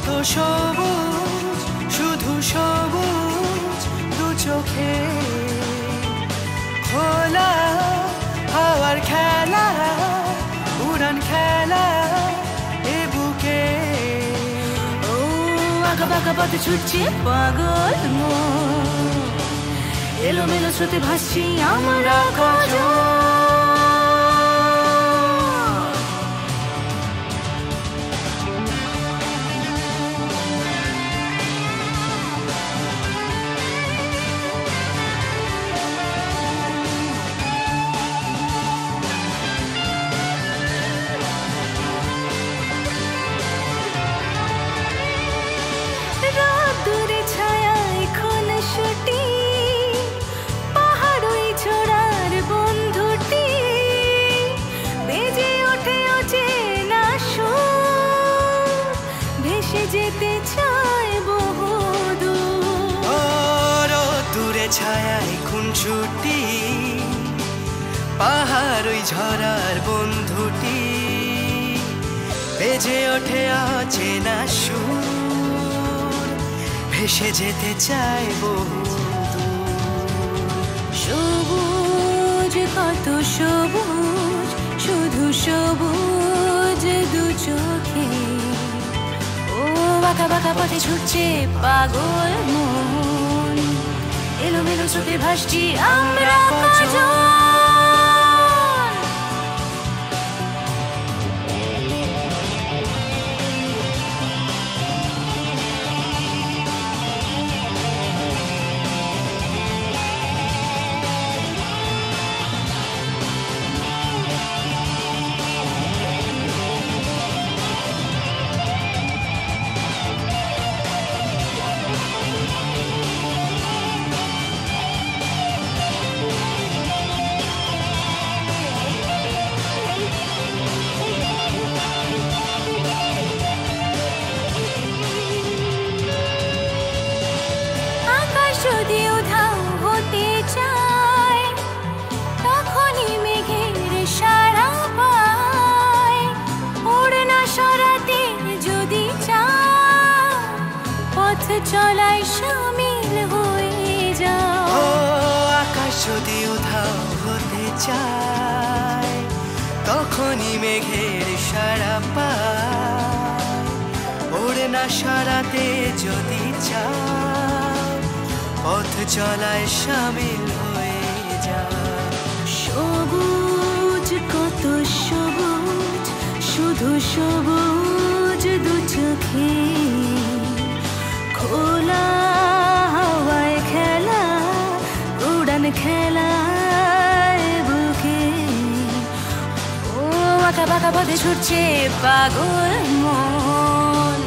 কত সবুজ, শুধু সবুজ দু চোখে, খোলা হাওয়ার খেলা, উড়ান খেলা এ বুকে। ও আঁকা বাঁকা পথে ছুটছে পাগল মন, এলোমেলো স্রোতে ভাসছি আমরা কজন। ছায়ায় খুনসুটি, পাহাড় ওই ঝরার বন্ধুটি, বেজে ওঠে অচেনা সুর, ভেসে যেতে চায় বহুদূর। সবুজ কত সবুজ, শুধু সবুজ দু চোখে, ও বাঁকা বাঁকা পথে ছুটছে পাগল মন, এলোমেলো স্রোতে ভাসছি আমরা কজন। যদি উধাও হতে চায়, তখনই মেঘের সারা পায়, ওড়না সরাতে যদি চায়, পথ চলায় শামিল হয়ে যাও। ও আকাশ যদি উধাও হতে চায়, তখনই মেঘের সারা পায়, ওড়না সরাতে যদি চায়, পথ চলায় শামিল হয়ে যায়। সবুজ কত সবুজ, শুধু সবুজ দু চোখে, খোলা হাওয়ায় খেলা, উড়ান খেলা বুকে, ও আঁকা বাঁকা পথে ছুটছে পাগল মন,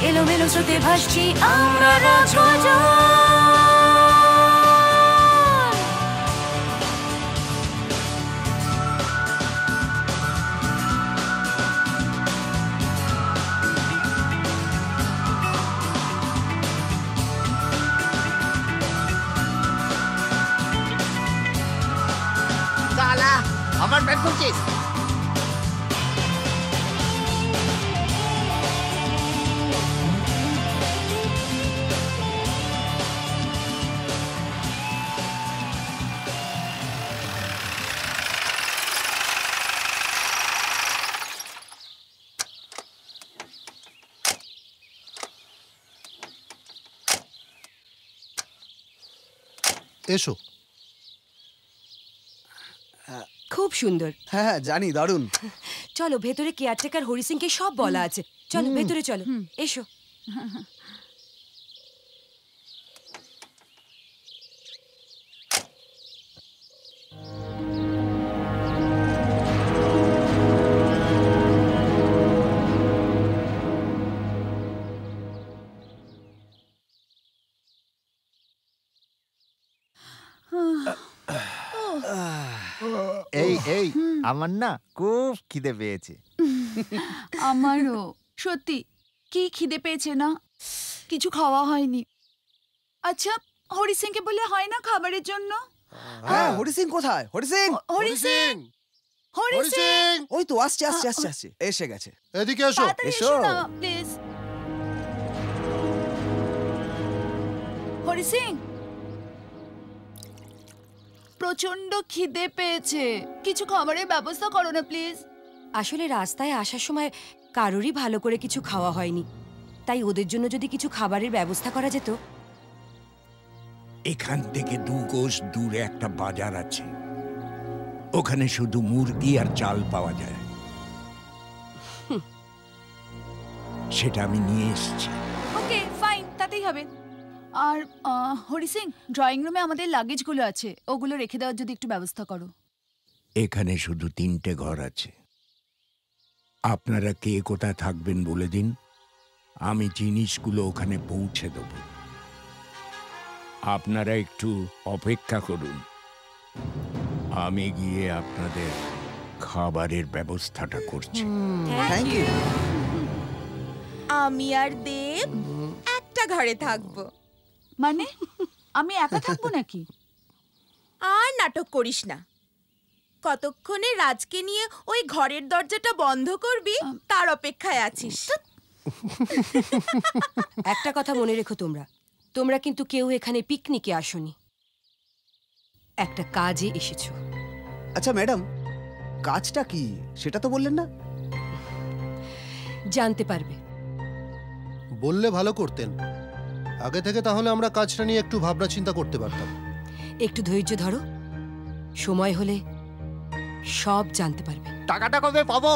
এলোমেলো স্রোতে ভাসছি আমরা কজন। আমার ব্যাগ করছিস? এসো। খুব সুন্দর। হ্যাঁ হ্যাঁ জানি, দারুণ। চলো ভেতরে কেয়ারটেকার হরি সিংকে সব বলা আছে, চলো ভেতরে চলো, এসো। এই এই আমার না খুব খিদে পেয়েছে। আমারও সত্যি কি খিদে পেয়েছে না, কিছু খাওয়া হয়নি। আচ্ছা হরি সিংকে বলে হয় না খাবারের জন্য? হ্যাঁ হরি সিং কোথায়? হরি সিং, হরি সিং, হরি সিং ওই তো আসছে আসছে আসছে আসছে, এসে গেছে। এদিকে এসো। তাড়াতাড়ি এসো না প্লিজ। হরি সিং, প্রচন্ড খিদে পেয়েছে, কিছু খাবারের ব্যবস্থা করো না প্লিজ। আসলে রাস্তায় আসার সময় কারোরই ভালো করে কিছু খাওয়া হয়নি, তাই ওদের জন্য যদি কিছু খাবারের ব্যবস্থা করা যেত। এখান থেকে 2 কোষ দূরে একটা বাজার আছে, ওখানে শুধু মুরগি আর চাল পাওয়া যায়। সেটা আমি নিয়ে এসেছি। ওকে ফাইন, তাতেই হবে। আর হরি সিং, ড্রয়িং রুমে আমাদের লাগেজগুলো আছে, ওগুলো রেখে দেওয়ার যদি একটু ব্যবস্থা করো। এখানে শুধু 3টে ঘর আছে, আপনারা কে কোথায় থাকবেন বলে দিন, আমি জিনিসগুলো ওখানে পৌঁছে দেব। আপনারা একটু অপেক্ষা করুন, আমি গিয়ে আপনাদের খাবারের ব্যবস্থাটা করছি। Thank you. আমি আর দেব একটা ঘরে থাকবো। মানে আমি একা থাকবো নাকি? আর নাটক করিস না, কতক্ষণে রাজকে নিয়ে ওই ঘরের দরজাটা বন্ধ করবি তার অপেক্ষায় আছিস। একটা কথা মনে রেখো, তোমরা কিন্তু কেউ এখানে পিকনিকে আসোনি, একটা কাজে এসেছো। আচ্ছা ম্যাডাম, কাজটা কি সেটা তো বললেন না। জানতে পারবে। বললে ভালো করতেন আগে থেকে, তাহলে আমরা কাজটা নিয়ে একটু ভাবনা চিন্তা করতে পারতাম। একটু ধৈর্য ধরো, সময় হলে সব জানতে পারবে। টাকাটা কবে পাবো?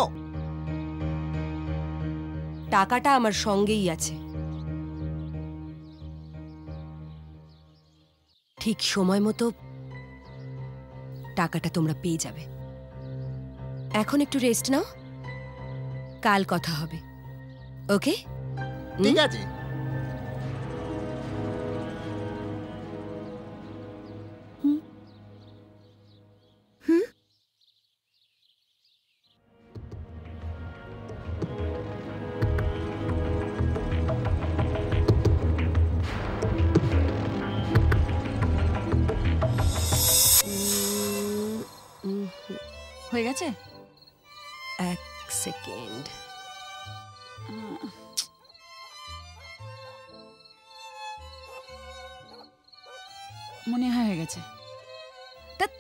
টাকাটা আমার সঙ্গেই আছে, ঠিক সময় মতো টাকাটা তোমরা পেয়ে যাবে। এখন একটু রেস্ট নাও, কাল কথা হবে। ওকে? ঠিক আছে। হয়ে গেছে? এক সেকেন্ড। মনে হয় হয়ে গেছে। ধ্যাৎ।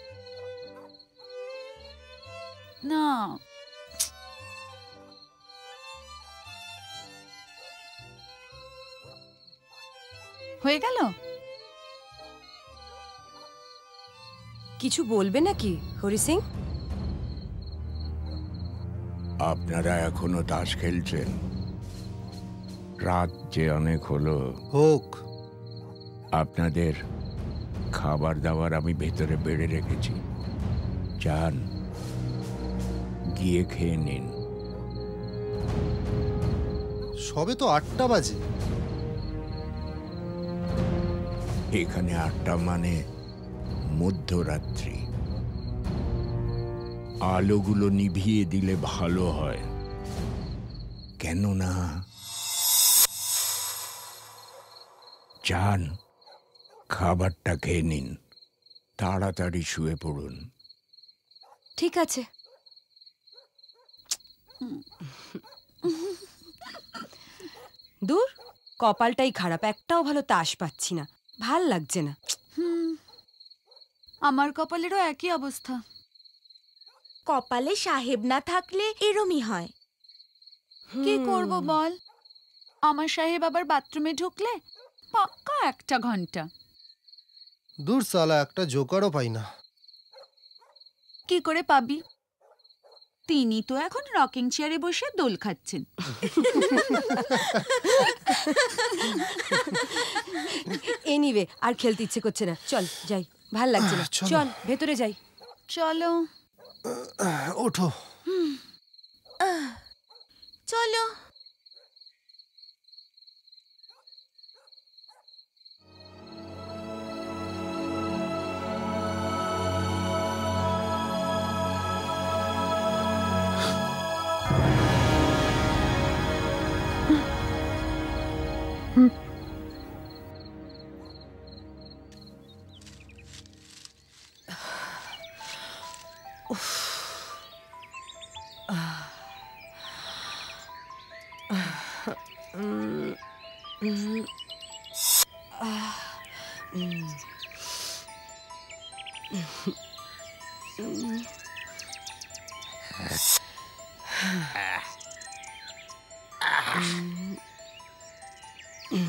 না, হয়ে গেল। কিছু বলবে নাকি হরি সিং? আপনারা এখনো তাস খেলছেন? রাত যে অনেক হলো। হোক। আপনাদের খাবার দাবার আমি ভেতরে বেড়ে রেখেছি, যান গিয়ে খেয়ে নিন। সবে তো 8টা বাজে। এখানে 8টা মানে মধ্যরাত্রি। আলোগুলো নিভিয়ে দিলে ভালো হয়, কেননা যান খাবারটা খেয়ে নিন, তাড়াতাড়ি শুয়ে পড়ুন। ঠিক আছে। দূর, কপালটাই খারাপ, একটাও ভালো তাস পাচ্ছি না, ভাল লাগছে না। আমার কপালেরও একই অবস্থা। কপালে সাহেব না থাকলে এরমই হয়। কি করব বল, আমার সাহেব আবার বাথরুমে ঢুকলে পাক্কা 1 ঘন্টা। দূর সালা, একটা জোকারও পাই না। কি করে পাবি? তিনি তো এখন রকিং চেয়ারে বসে দোল খাচ্ছেন। এনিওয়ে, আর খেলতে ইচ্ছে করছে না, চল যাই, ভাল লাগছে না। চল ভেতরে যাই। চলো ওঠো। চলো।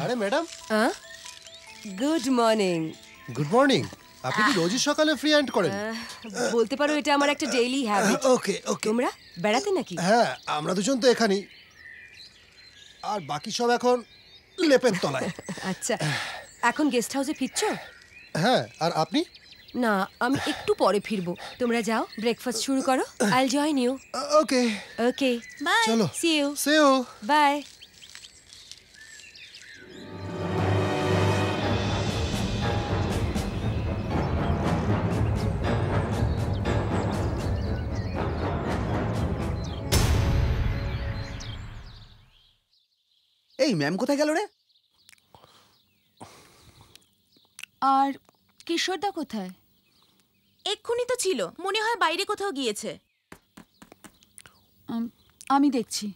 আরে madam, good morning. Good morning. আপনি কি রোজই সকালে ফ্রি হ্যান্ড করেন? বলতে পারো এটা আমার একটা ডেইলি হ্যাবিট। ওকে ওকে। তোমরা বেড়াতে নাকি? হ্যাঁ, আমরা দুজন তো এখানেই, আর বাকি সব এখন লেপের তলায়। আচ্ছা, এখন গেস্ট হাউসে ফিরছো? হ্যাঁ, আর আপনি? না, আমি একটু পরে ফিরবো। তোমরা যাও, ব্রেকফাস্ট শুরু করো। I'll join you. Okay okay, bye. চলো। See you. See you. Bye. এই ম্যাম কোথায় গেল রে? আর কিশোরদা কোথায়? এক্ষুনি তো ছিল, মনে হয় বাইরে কোথাও গিয়েছে। আমি দেখছি।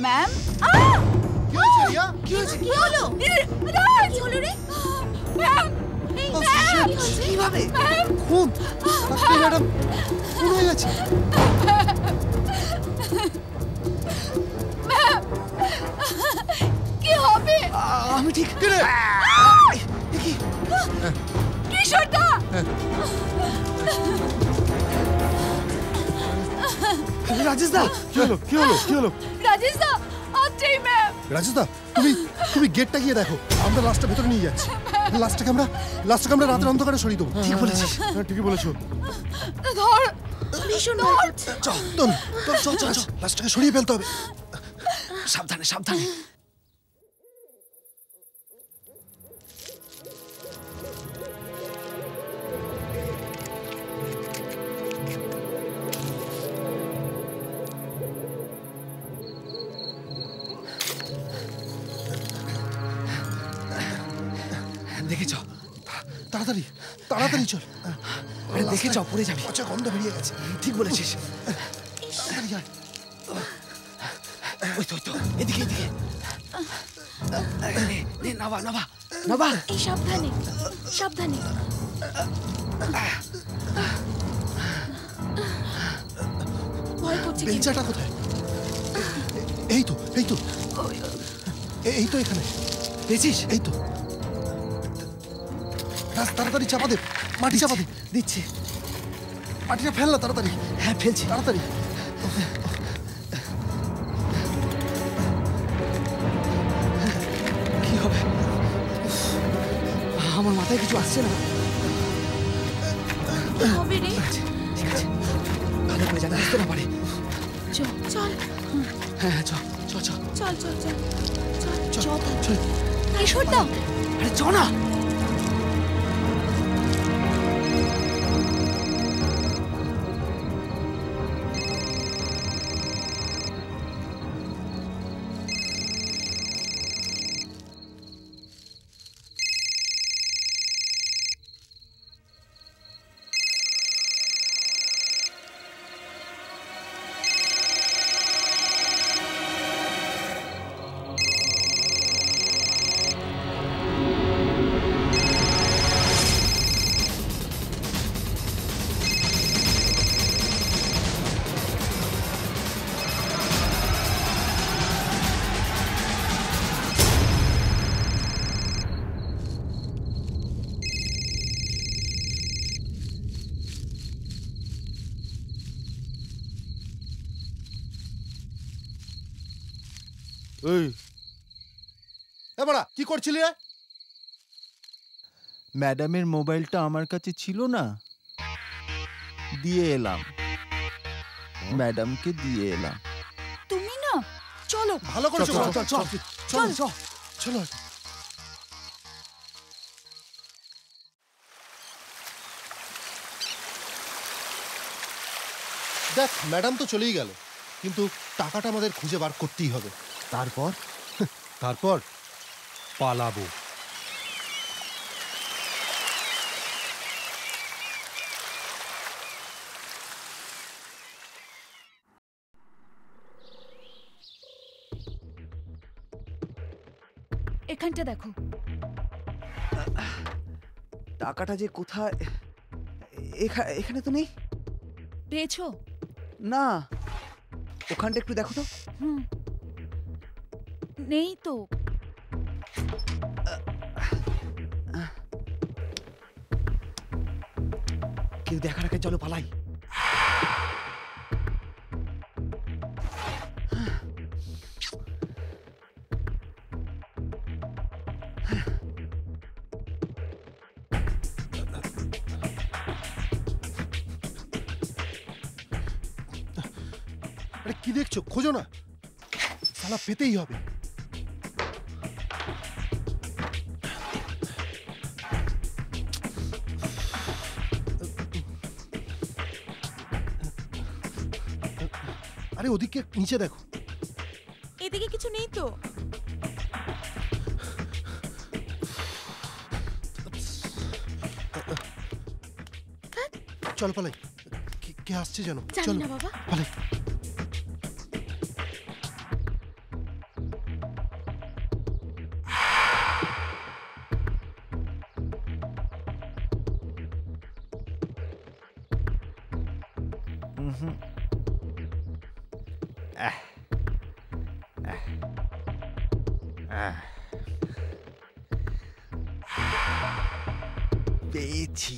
ম্যাম, কি হয়েছে রিয়া? কি হয়েছে? কি হলো? কি হলো রে? ম্যাম, এই, Oh, কি shit! হয়েছে? কিভাবে? খুন! আপনি ম্যাডাম খুন হয়ে গেছে। কি হবে? আমি ঠিক কি রে? কি? কিশোরদা! রাজেশ দা, কি হলো? কি হলো? কি হলো? রাজেশ দা, আপনি ম্যাম। রাজেশ দা, তুমি গেটটা গিয়ে দেখো, আমরা লাশটা ভেতরে নিয়ে যাচ্ছি। লাশটাকে আমরা রাতের অন্ধকারে সরিয়ে দেবো। ঠিক বলেছিস। হ্যাঁ, ঠিকই বলেছো। ধর। ভীষণ ভয় করছে। চল, চল, লাশটাকে সরিয়ে ফেলতে হবে। সাবধানে সাবধানে। দেখেছ? তাড়াতাড়ি তাড়াতাড়ি চল। আরে দেখেছ, পড়ে যাবি। পচা গন্ধ বেরিয়ে গেছে। ঠিক বলেছিস। তাড়াতাড়ি আয়। ওই তো এদিকে এদিকে। নে নাবা নাবা নাবা। এই সাবধানে, সাবধানে। ভয় করছে কি? বেলচাটা কোথায়? এই তো এখানে। পেয়েছিস? এই তো। তাড়াতাড়ি চাপা দে, মাটি চাপা দে। দিচ্ছি। মাটিটা ফেল না, তাড়াতাড়ি। হ্যাঁ, ফেলছি। তাড়াতাড়ি। কি হবে? আমার মাথায় কিছু আসছে না। কি হবে রে? ঠিক আছে, ভালো করে জানা আসতে না পারে। চল চল হ্যাঁ, চল চল চল চল চল চল চল চল চল। কিশোরদা, আরে চ না। এই বড়া, কি করছিলি রে? ম্যাডামের মোবাইলটা আমার কাছে ছিল না, দিয়ে এলাম। ম্যাডামকে দিয়ে এলাম। তুমি না, চলো। ভালো করেছো। চল চল চল চল চল। চলো। দেখ, ম্যাডাম তো চলেই গেল, কিন্তু টাকাটা আমাদের খুঁজে বার করতেই হবে। তারপর পালাবো। এখানটা দেখো। টাকাটা যে কোথায়? এখানে তো নেই। পেয়েছো? না, ওখানটা একটু দেখো তো। নেই তো। কেউ দেখার আগে চলো পালাই। আরে কি দেখছো? খোঁজো না, শালা পেতেই হবে। আরে ওদিকে নিচে দেখো। এদিকে কিছু নেই তো। চল পালাই। কে আসছে যেন? জানি চল না বাবা। পালাই। পেয়েছি।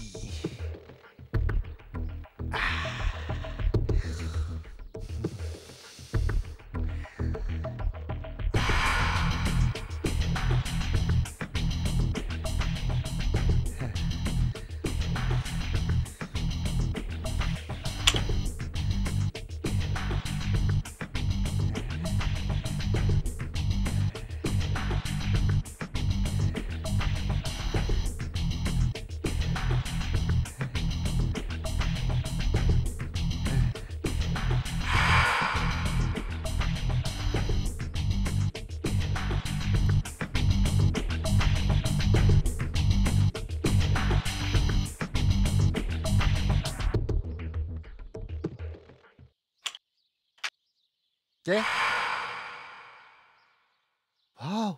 ভাও,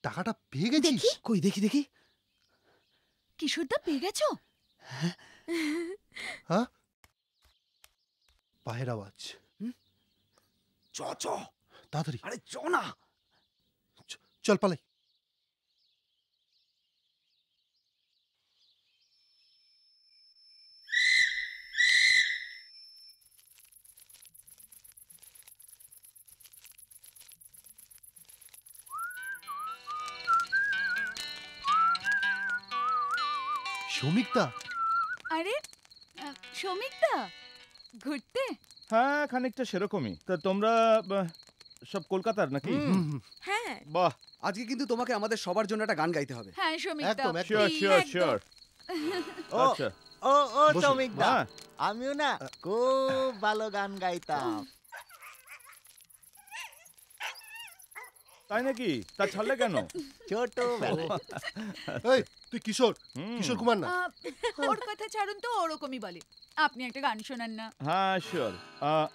টাকাটা পেয়ে গেছিস? কই দেখি দেখি। কিশোরদা পেয়ে গেছো? হ্যাঁ, পায়ের আওয়াজ। চ তাড়াতাড়ি। আরে চ না। চল পালাই। সৌমিকদা। আরে সৌমিকদা, ঘুরতে? হ্যাঁ, খানিকটা সেরকমই। তা তোমরা সব কলকাতার নাকি? হ্যাঁ। বাহ, আজকে কিন্তু তোমাকে আমাদের সবার জন্য একটা গান গাইতে হবে। হ্যাঁ সৌমিকদা। একদম একদম। Sure sure sure. আচ্ছা, ও বসো। চমিকদা, হ্যাঁ। আমিও না খুব ভালো গান গাইতাম। তাই নাকি? তা ছাড়লে কেন? ছোটবেলায়। এই, তুই কিশোর কিশোর কুমার না? ওর কথা ছাড়ুন তো, ওরকমই বলে। আপনি একটা গান শোনান না। হ্যাঁ শিওর।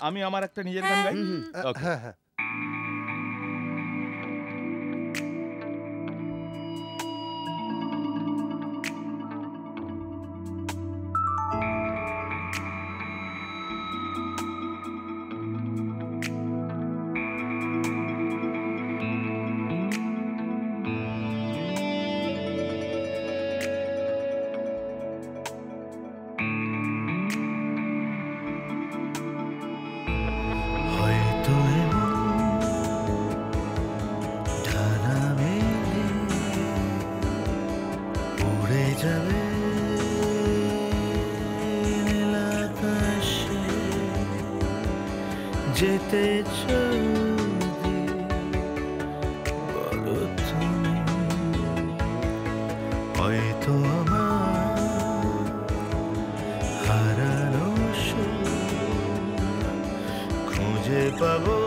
আমি আমার একটা নিজের গান গাই। ওকে। হ্যাঁ হ্যাঁ। হয়তো এমন ডানা মেলে উড়ে যাবে নীল আকাশে, যেতে যদি বলো তুমি, হয়তো আমার হারানো সুর খুঁজে পাবো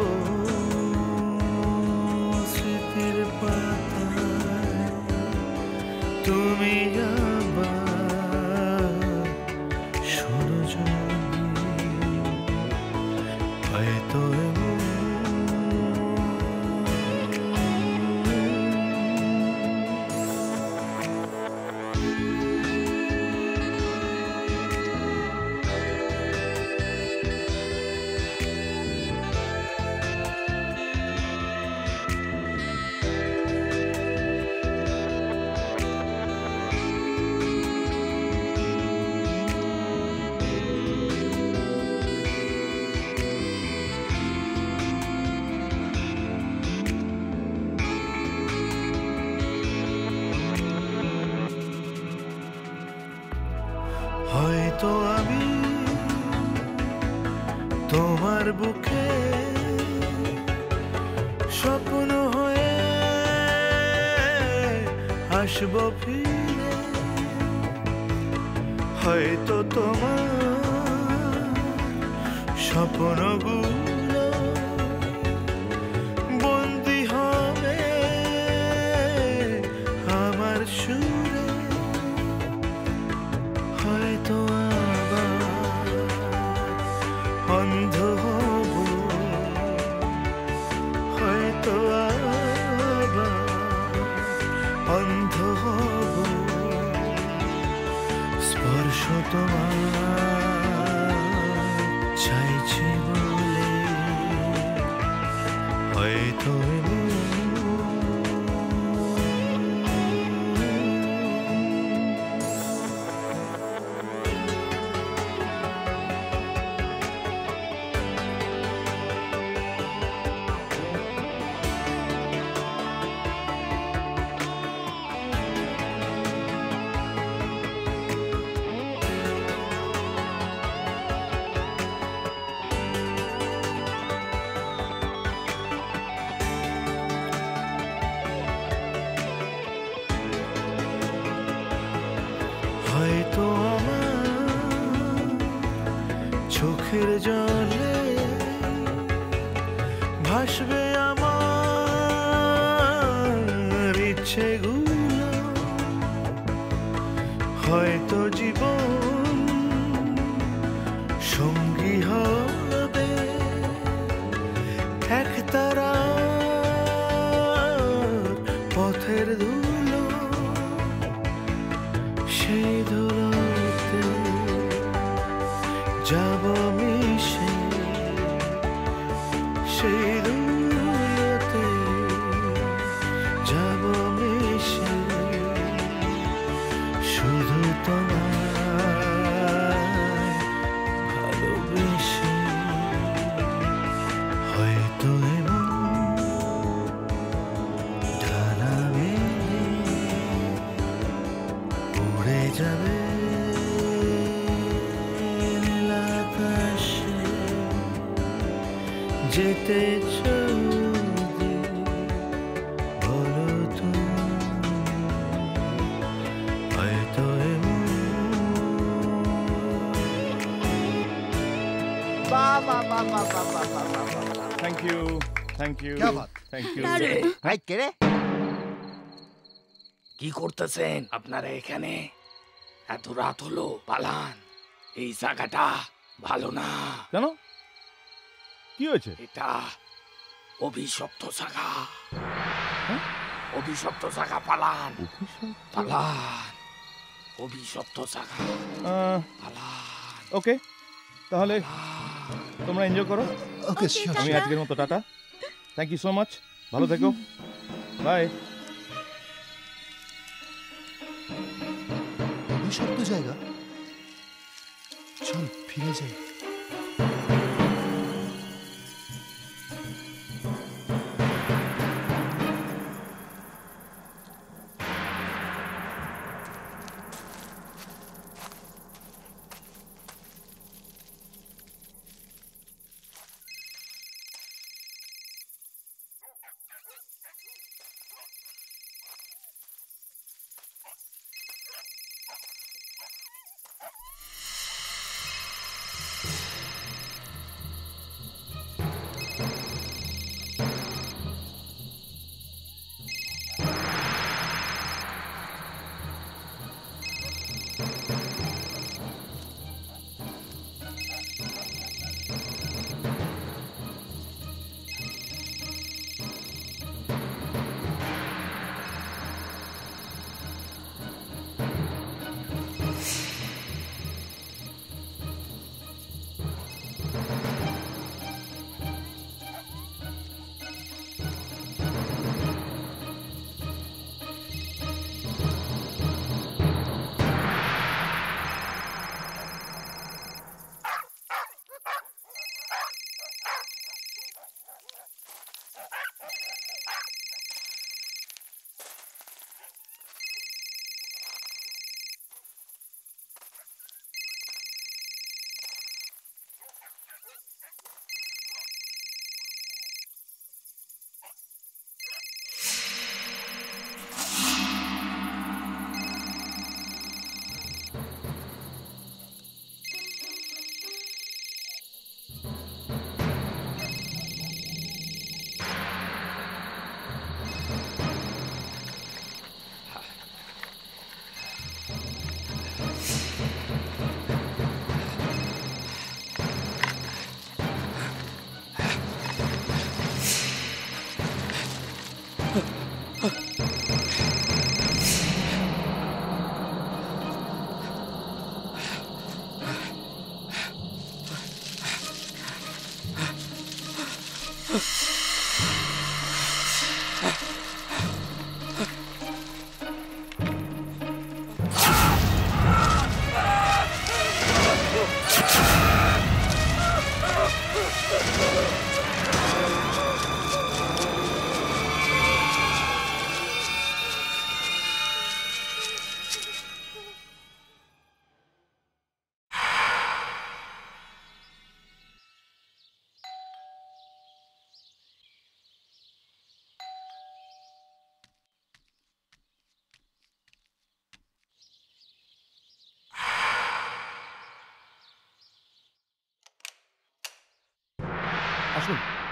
বুকে স্বপ্ন হয়ে আসবো ফিরে, হয়তো তোমার স্বপ্নগুলো বন্দি হবে আমার সুরে, হয়তো আবার অন্ধ হব, হয়তো আবার অন্ধ হব, স্পর্শ তোমার চাইছি বলে, হয়তো হয়তো আমার চোখের জলে ভাসবে আমার ইচ্ছেগুলো, হয়তো জীবন সঙ্গী হবে একতারা পথের ধুলো, সেই ধুলোতে যাব মিশে, সেই ধুলোতে যাব মিশে, শুধু তোমার ভালোবেসে, হয়তো এমন ডানা মেলে উড়ে যাবে নীল আকাশে, যেতে যদি বলো তুমি, হয়তো থ্যাংক ইউ, থ্যাংক ইউ, क्या बात? Thank you. ভাই কে রে? কি করতেছেন আপনারা এখানে? এত রাত হলো, পালান। এই জায়গাটা ভালো না। কেন, কি হয়েছে? এটা অভিশপ্ত জায়গা। অভিশপ্ত জায়গা, পালান পালান। অভিশপ্ত জায়গা, পালান। ওকে, তাহলে তোমরা এনজয় করো। Okay, sure. আমি আজকের মতো টাটা। থ্যাংক ইউ সো মাচ, ভালো থেকো, বাই। অভিশপ্ত জায়গা, চল ফিরে যাই।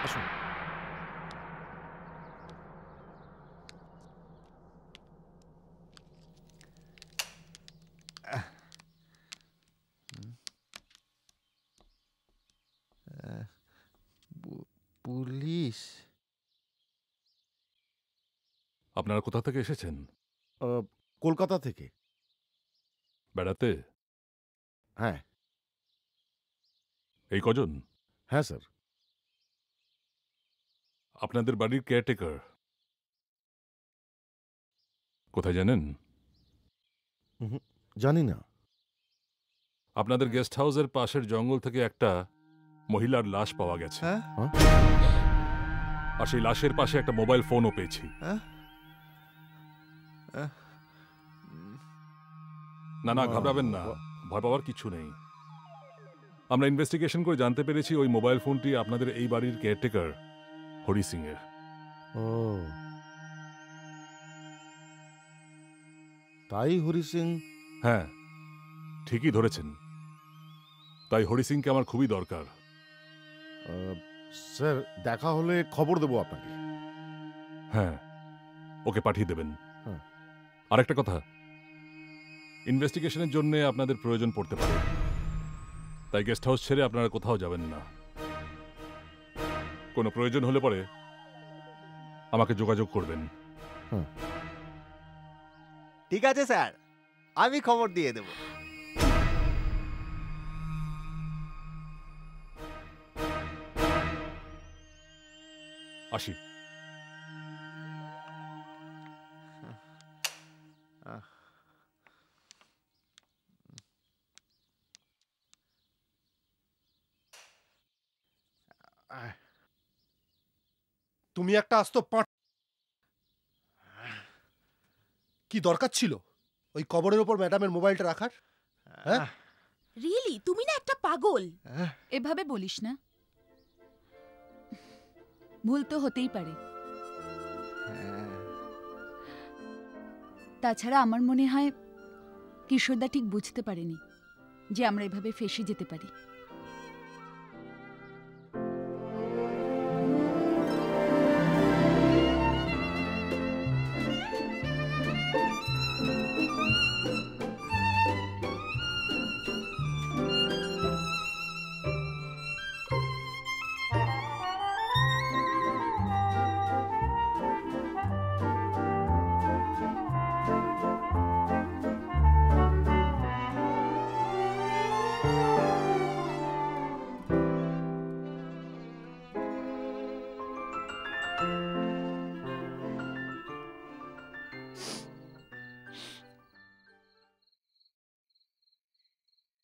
আসুন। পুলিশ? আপনারা কোথা থেকে এসেছেন? কলকাতা থেকে। বেড়াতে? হ্যাঁ। এই কজন? হ্যাঁ স্যার। আপনাদের বাড়ির কেয়ারটেকার কোথায় জানেন? জানি না। আপনাদের গেস্ট হাউসের পাশের জঙ্গল থেকে একটা মহিলার লাশ পাওয়া গেছে। আর সেই লাশের পাশে একটা মোবাইল ফোনও পেয়েছি। না না, ঘাবড়াবেন না, ভয় পাওয়ার কিছু নেই। আমরা ইনভেস্টিগেশন করে জানতে পেরেছি ওই মোবাইল ফোনটি আপনাদের এই বাড়ির কেয়ারটেকার হরি সিং এর। ও, তাই হরি সিং? হ্যাঁ, ঠিকই ধরেছেন। তাই হরি সিংকে আমার খুবই দরকার। স্যার, দেখা হলে খবর দেবো আপনাকে। হ্যাঁ, ওকে পাঠিয়ে দেবেন। হ্যাঁ। আরেকটা কথা, ইনভেস্টিগেশনের জন্য আপনাদের প্রয়োজন পড়তে পারে, তাই গেস্ট হাউস ছেড়ে আপনারা কোথাও যাবেন না। কোনো প্রয়োজন হলে পরে আমাকে যোগাযোগ করবেন। ঠিক আছে স্যার, আমি খবর দিয়ে দেব। আসি। তুমি একটা আস্ত কি দরকার ছিল ওই কবরের ওপর ম্যাডামের মোবাইলটা রাখার? হ্যাঁ, রিয়েলি তুমি না একটা পাগল। এভাবে বলিস না, ভুল তো হতেই পারে। তাছাড়া আমার মনে হয় কিশোরদা ঠিক বুঝতে পারেনি যে আমরা এভাবে ফেঁসে যেতে পারি।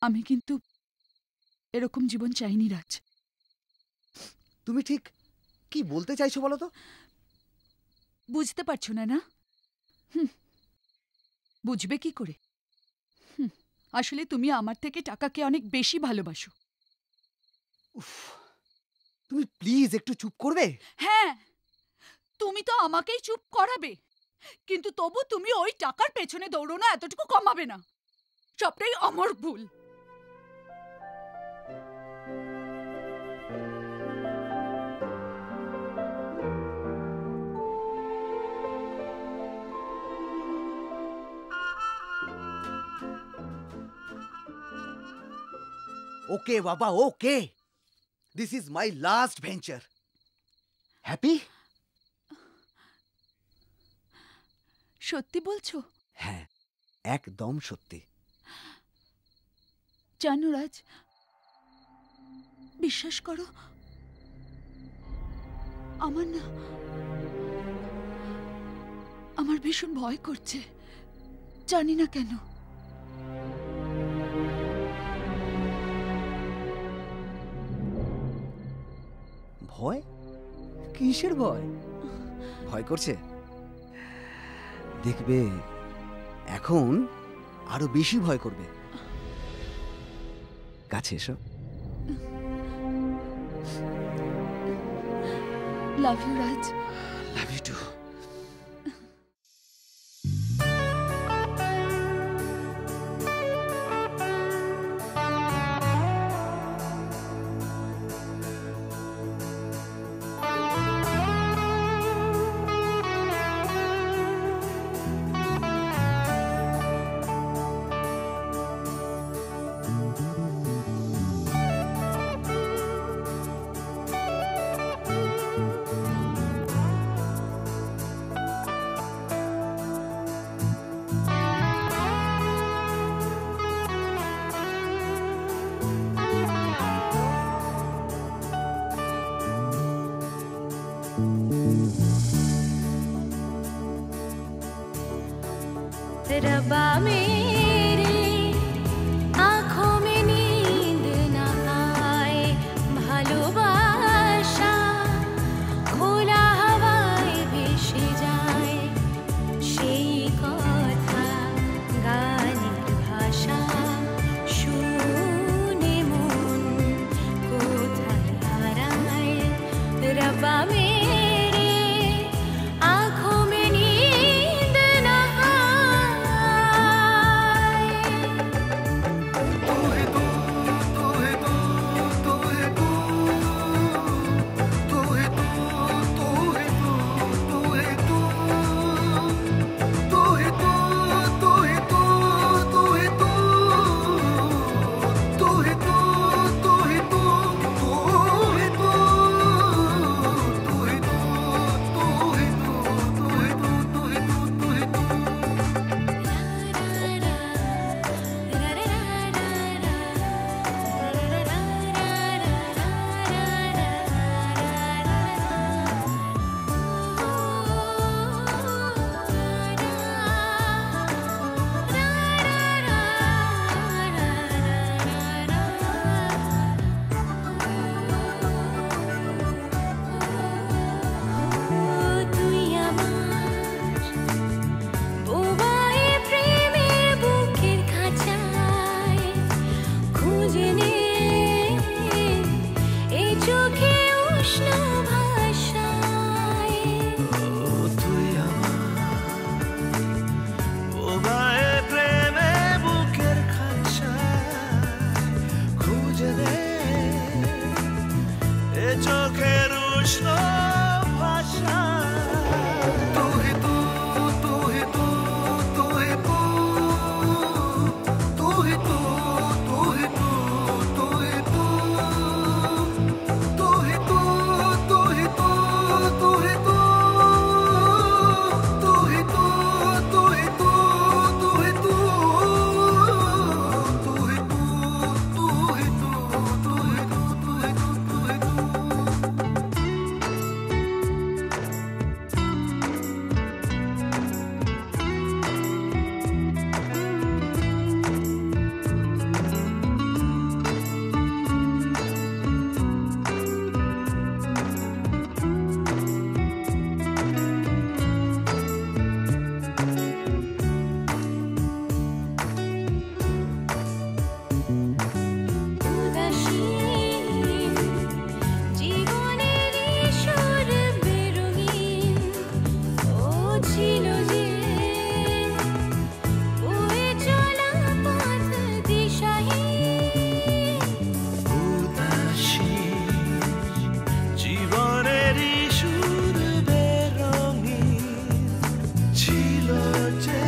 আমি কিন্তু এরকম জীবন চাইনি রাজ। তুমি ঠিক কি বলতে চাইছো বলো তো? বুঝতে পারছো না? না, বুঝবে কি করে? আসলে তুমি আমার থেকে টাকাকে অনেক বেশি ভালোবাসো। তুমি প্লিজ একটু চুপ করবে? হ্যাঁ, তুমি তো আমাকেই চুপ করাবে, কিন্তু তবু তুমি ওই টাকার পেছনে দৌড়ো না, এতটুকু কমাবে না। সবটাই আমার ভুল। ওকে বাবা, okay, this is my last venture. Happy? সত্যি বলছো? হ্যাঁ, একদম সত্যি। জানো রাজ, বিশ্বাস করো, আমার ভীষণ ভয় করছে, জানি না কেন। ভয়? কিসের ভয়? ভয় করছে? দেখবে এখন আরো বেশি ভয় করবে। কাছে এসো। Love you Raj. Love you too. रब्बा मेरे आँखों में नींद ना आए ভালোবাসা খোলা হাওয়ায় ভেসে যায় সেই কথা গানের ভাষা শুনে মন কোথায় হারায় रब्बा मेरे आँखों में नींद ना आए তুই আমার বোবায় প্রেমের বুকের খাঁচায় খুঁজে নে এই চোখে উষ্ণ ভাষায় তুই আমার বোবায় প্রেমে বুকের খাঁচায় খুঁজে দে এ চোখের উষ্ণ ভাষা তুই তু তুই তু তুই তু তুই তু তুই তু তুই তু তুই তু তুই তু তুই তু তুই তু তুই তু তুই তু তুই তু তুই তু তুই তু উদাসীন জীবনের সুর বেরঙিন ও ছিল যে বয়ে চলা পথ দিশাহীন উদাসীন জীবনের সুর বেরঙিন ছিল যে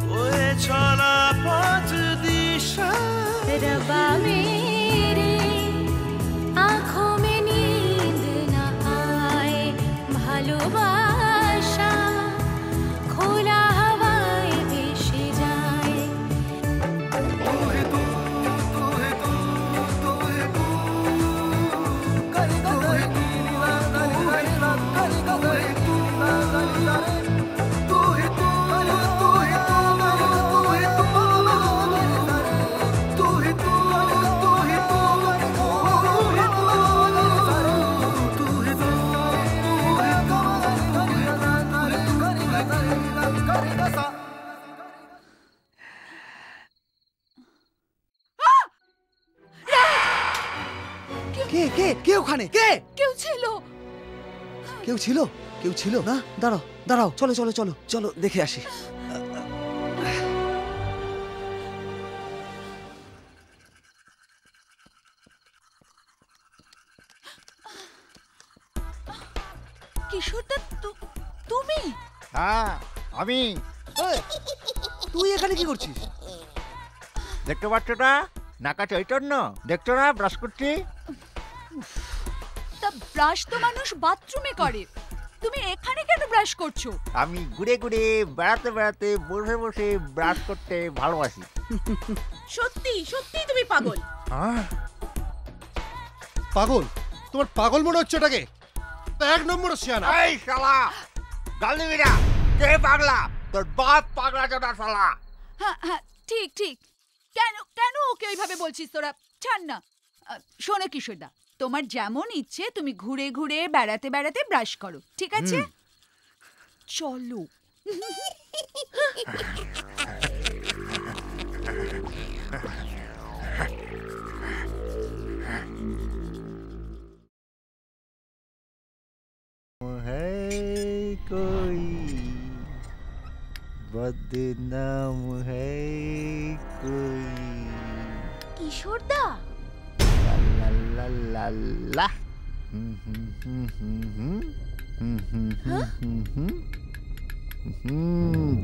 বয়ে চলা পথ দিশা रब्बा मेरे आँखों में नींद ना आए ভালোবাসা খোলা হাওয়ায় ভেসে যায় কে কে কে ওখানে কে কেউ ছিল কেউ ছিল কেউ ছিল না দাঁড়াও দাঁড়াও চলো চলো চলো চলো দেখে আসি কিশোরদা তুমি হ্যাঁ আমি এই, তুই এখানে কি করছিস দেখতে পাচ্ছ না নাকা চৈতন্য দেখছো না ব্রাশ করছি তা ব্রাশ তো মানুষ বাথরুমে করে তুমি এখানে কেন ব্রাশ করছো আমি ঘুরে ঘুরে বেড়াতে বেড়াতে বসে বসে ব্রাশ করতে ভালোবাসি সত্যি সত্যি তুমি পাগল পাগল তোমার পাগল মনে হচ্ছে ওটাকে এক নম্বর শিয়ানা এই শালা গাল দিবি না কে পাগলা তোর বাপ পাগলা চোদা শালা। হ্যাঁ হ্যাঁ ঠিক ঠিক। কেন কেন ওকে ওইভাবে বলছিস তোরা? ছাড় না। শোনো কিশোরদা, তোমার যেমন ইচ্ছে তুমি ঘুরে ঘুরে বেড়াতে বেড়াতে ব্রাশ করো, ঠিক আছে? চলো। है कोई बदनाम है कोई কিশোরদা ला ला ला ला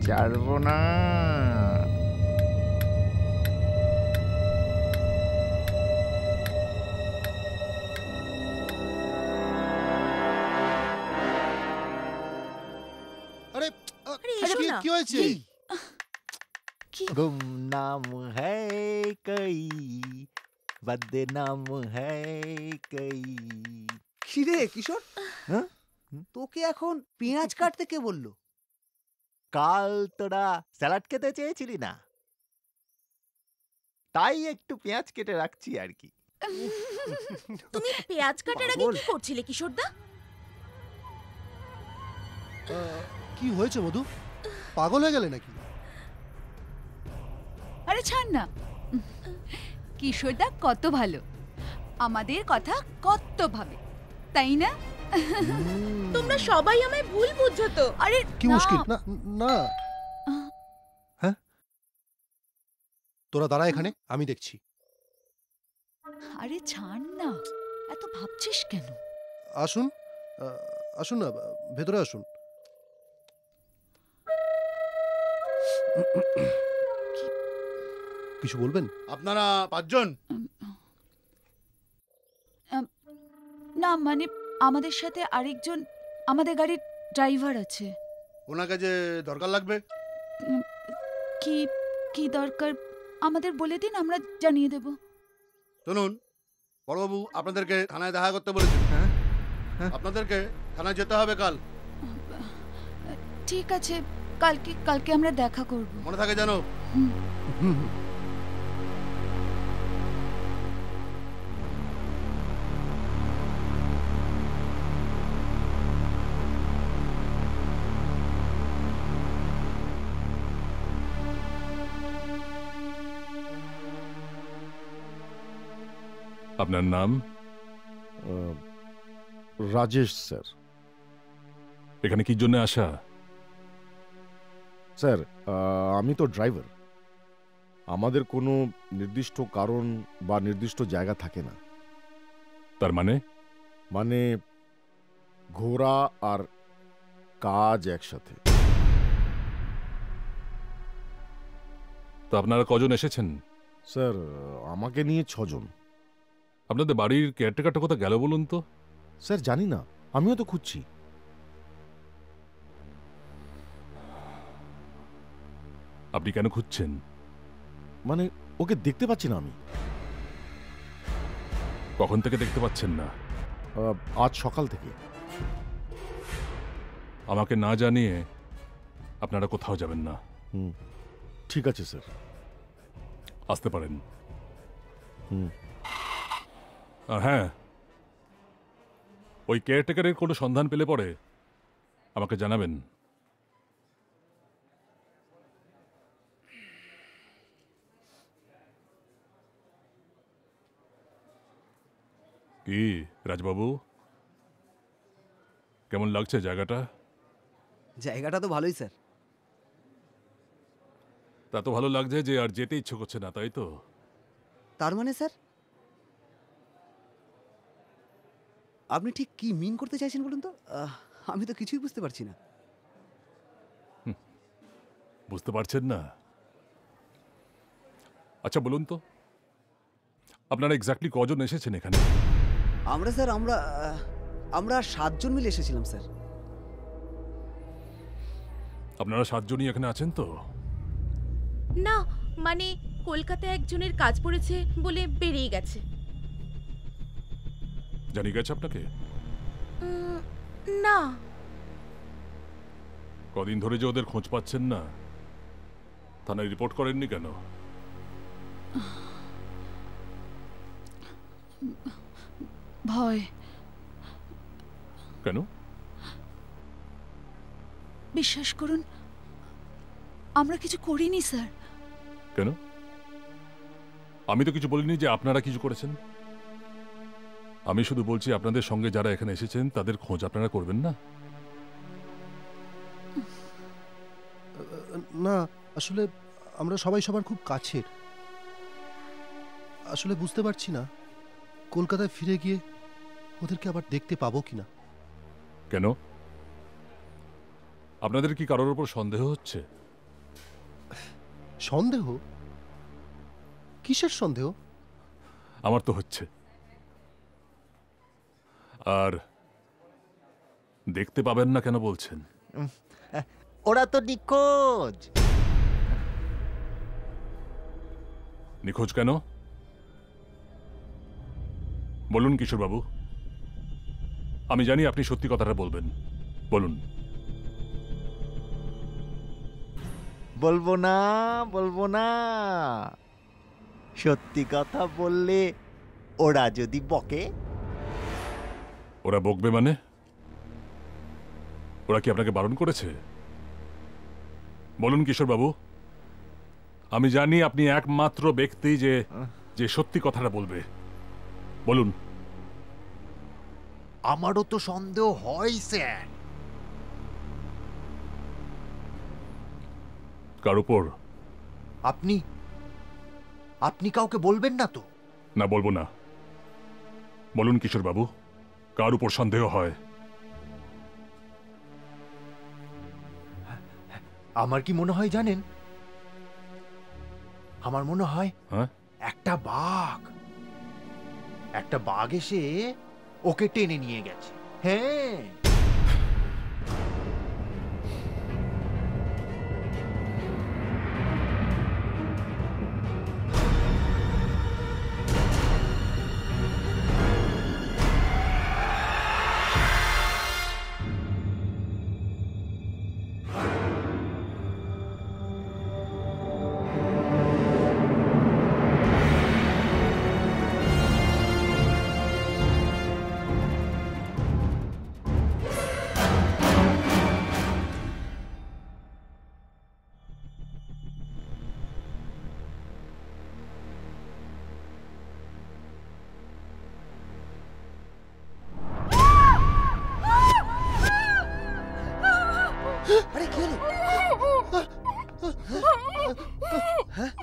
ছাড়বো না। আরে এসো না। কি হয়েছে? गुमनाम है कोई बदनाम है कोई। কিরে কিশোর, হ্যাঁ? তোকে এখন পেঁয়াজ কাটতে কে বললো? কাল তোরা স্যালাড খেতে চেয়েছিলি না, তাই একটু পেঁয়াজ কেটে রাখছি আর কি। তুমি পেঁয়াজ কাটার আগে কি করছিলে কিশোরদা? কি হয়েছে মধু? পাগল হয়ে গেলে নাকি? আরে ছাড় না। কিশোরদা কত ভালো, আমাদের কথা কত ভাবে, তাই না? তোমরা সবাই আমায় ভুল বুঝছো তো। আরে কি মুশকিল? না না, হ্যাঁ তোরা দাঁড়া এখানে, আমি দেখছি। আরে ছাড় না, এত ভাবছিস কেন? আসুন আসুন না, ভেতরে আসুন। কিছু বলবেন? আপনারা পাঁচজন? না মানে আমাদের সাথে আরেকজন আমাদের গাড়ির ড্রাইভার আছে। ওনাকে যে দরকার লাগবে। কি কি দরকার আমাদের বলে দিন, আমরা জানিয়ে দেব। শুনুন, বড়বাবু আপনাদেরকে থানায় দেখা করতে বলেছেন। আপনাদেরকে থানায় যেতে হবে কাল। ঠিক আছে, কালকে কালকে আমরা দেখা করব, মনে থাকে জানো। আপনার নাম? রাজেশ স্যার। এখানে কি জন্য আসা? স্যার আমি তো ড্রাইভার, আমাদের কোনো নির্দিষ্ট কারণ বা নির্দিষ্ট জায়গা থাকে না। তার মানে? মানে ঘোরা আর কাজ একসাথে। তো আপনারা কজন এসেছেন? স্যার আমাকে নিয়ে 6 জন। আপনাদের বাড়ির কেয়ারটেকারটা কোথায় গেল বলুন তো? স্যার জানি না, আমিও তো খুঁজছি। আপনি কেন খুঁজছেন? মানে ওকে দেখতে পাচ্ছি না আমি। কখন থেকে দেখতে পাচ্ছেন না? আজ সকাল থেকে। আমাকে না জানিয়ে আপনারা কোথাও যাবেন না। ঠিক আছে স্যার, আসতে পারেন। আর হ্যাঁ, ওই কেয়ারটেকারের কোনো সন্ধান পেলে পরে আমাকে জানাবেন। কি রাজবাবু, কেমন লাগছে জায়গাটা? জায়গাটা তো ভালোই স্যার। তা তো ভালো লাগছে যে আর যেতে ইচ্ছে করছে না, তাই তো? তার মানে স্যার আপনি ঠিক কি মিন করতে চাইছেন বলুন তো? আমি তো কিছুই বুঝতে পারছি না। বুঝতে পারছেন না? আচ্ছা বলুন তো, আপনারা এক্স্যাক্টলি কজন এসেছেন এখানে? আমরা স্যার আমরা 7 জন মিলে এসেছিলাম স্যার। আপনারা 7 জনই এখানে আছেন তো? না মানে কলকাতায় একজনের কাজ পড়েছে বলে বেরিয়ে গেছে। জানিয়ে গেছে আপনাকে? না। কদিন ধরে যে ওদের খোঁজ পাচ্ছেন না, থানায় রিপোর্ট করেননি কেন? ভয়। কেন? বিশ্বাস করুন, আমরা কিছু করিনি স্যার। কেন? আমি তো কিছু বলিনি যে আপনারা কিছু করেছেন। আমি শুধু বলছি আপনাদের সঙ্গে যারা এখানে এসেছেন তাদের খোঁজ আপনারা করবেন না? না, আসলে আমরা সবাই সবার খুব কাছের। আসলে বুঝতে পারছি না কলকাতায় ফিরে গিয়ে ওদেরকে আবার দেখতে পাবো কিনা। কেন? আপনাদের কি কারোর উপর সন্দেহ হচ্ছে? সন্দেহ? কিসের সন্দেহ? আমার তো হচ্ছে। আর দেখতে পাবেন না কেন বলছেন? ওরা তো নিখোঁজ। নিখোঁজ কেন বলুন কিশোর বাবু। আমি জানি আপনি সত্যি কথাটা বলবেন, বলুন। বলবো না, বলবো না। সত্যি কথা বললে ওরা যদি বকে? ওরা বকবে মানে? ওরা কি আপনাকে বারণ করেছে? বলুন কিশোর বাবু। আমি জানি আপনি একমাত্র ব্যক্তি যে যে সত্যি কথাটা বলবে, বলুন। আমারও তো সন্দেহ হয় স্যার। কার উপর? আপনি আপনি কাউকে বলবেন না তো? না, বলবো না। বলুন কিশোর বাবু, কার উপর সন্দেহ হয়? আমার কি মনে হয় জানেন? আমার মনে হয় একটা বাঘ এসে ওকে টেনে নিয়ে গেছে। হ্যাঁ, আরে কি হলো?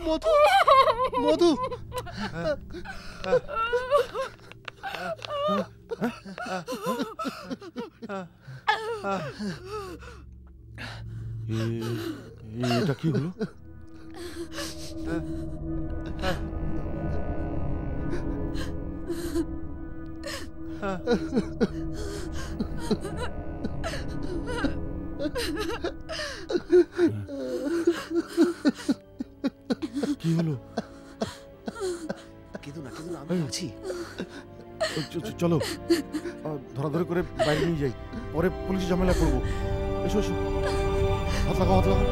মধু, মধু। এটা কি হলো? কি হলো? কেঁদো না, আমি আছি। চলো ধরাধরি করে বাইরে নিয়ে যাই, পরে পুলিশ ঝামেলা করবো। এসো এসো, হাত লাগাও, হাত লাগাও।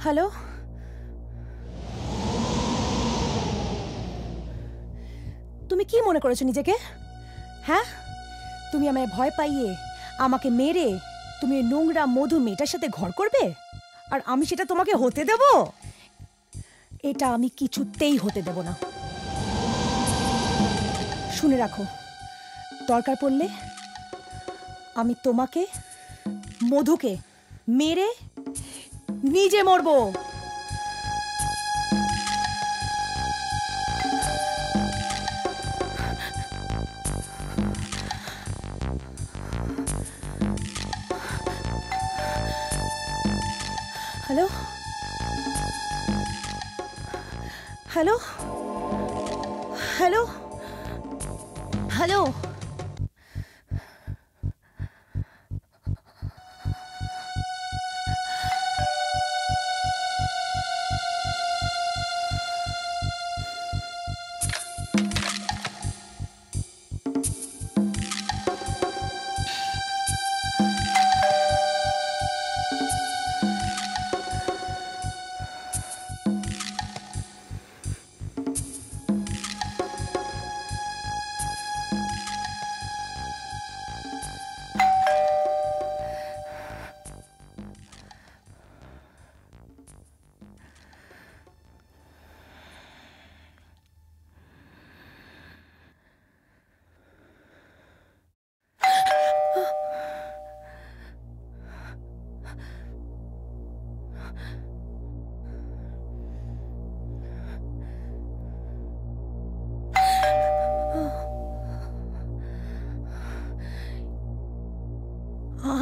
হ্যালো, তুমি কি মনে করেছো নিজেকে? হ্যাঁ, তুমি আমায় ভয় পাইয়ে আমাকে মেরে তুমি ওই নোংরা মধু মেয়েটার সাথে ঘর করবে, আর আমি সেটা তোমাকে হতে দেব? এটা আমি কিছুতেই হতে দেব না। শুনে রাখো, দরকার পড়লে আমি তোমাকে, মধুকে মেরে নিজে মরবো। হ্যালো হ্যালো হ্যালো হ্যালো,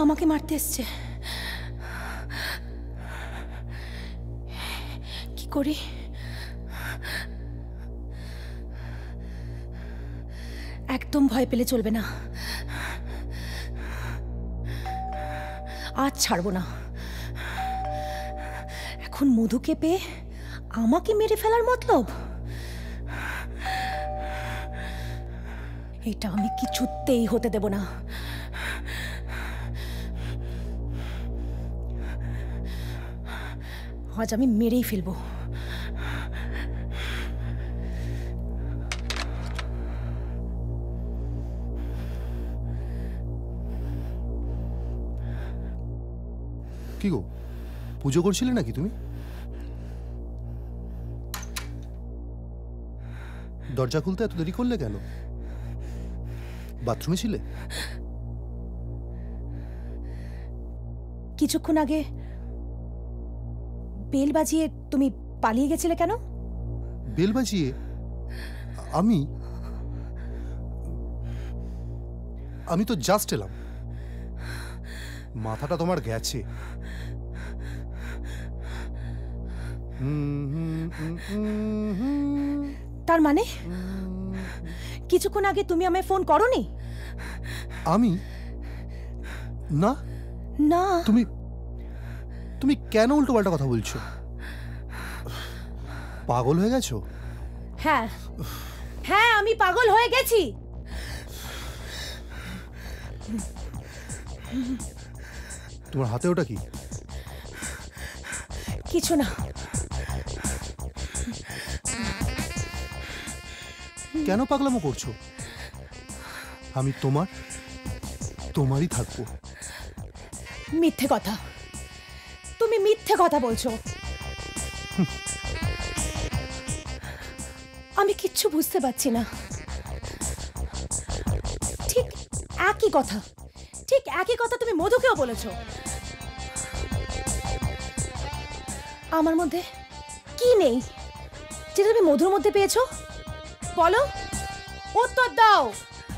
আমাকে মারতে এসছে। কি করি? একদম ভয় পেলে চলবে না, আজ ছাড়বো না। এখন মধুকে পেয়ে আমাকে মেরে ফেলার মতলব? এটা আমি কিছুতেই হতে দেব না। আজ আমি মেরেই ফেলবো। কি গো, পুজো করছিলে নাকি তুমি? দরজা খুলতে এত দেরি করলে কেন? বাথরুমে ছিলে? কিছুক্ষণ আগে বেল বাজিয়ে তুমি পালিয়ে গেছিলে কেন? বেল বাজিয়ে? আমি তো জাস্ট এলাম। মাথাটা তোমার গেছে। তার মানে কিছুক্ষণ আগে তুমি আমায় ফোন করোনি? আমি না না। তুমি কেন উল্টোপাল্টা কথা বলছো? পাগল হয়ে গেছো? হ্যাঁ হ্যাঁ, আমি পাগল হয়ে গেছি। তোমার হাতে ওটা কি? কিছু না। কেন পাগলামো করছো? আমি তোমারই থাকবো। মিথ্যে কথা, তুমি মিথ্যে কথা বলছো। আমি কিচ্ছু বুঝতে পারছি না। ঠিক একই কথা তুমি মধুকেও বলেছো। আমার মধ্যে কি নেই যেটা তুমি মধুর মধ্যে পেয়েছো? বলো, উত্তর দাও।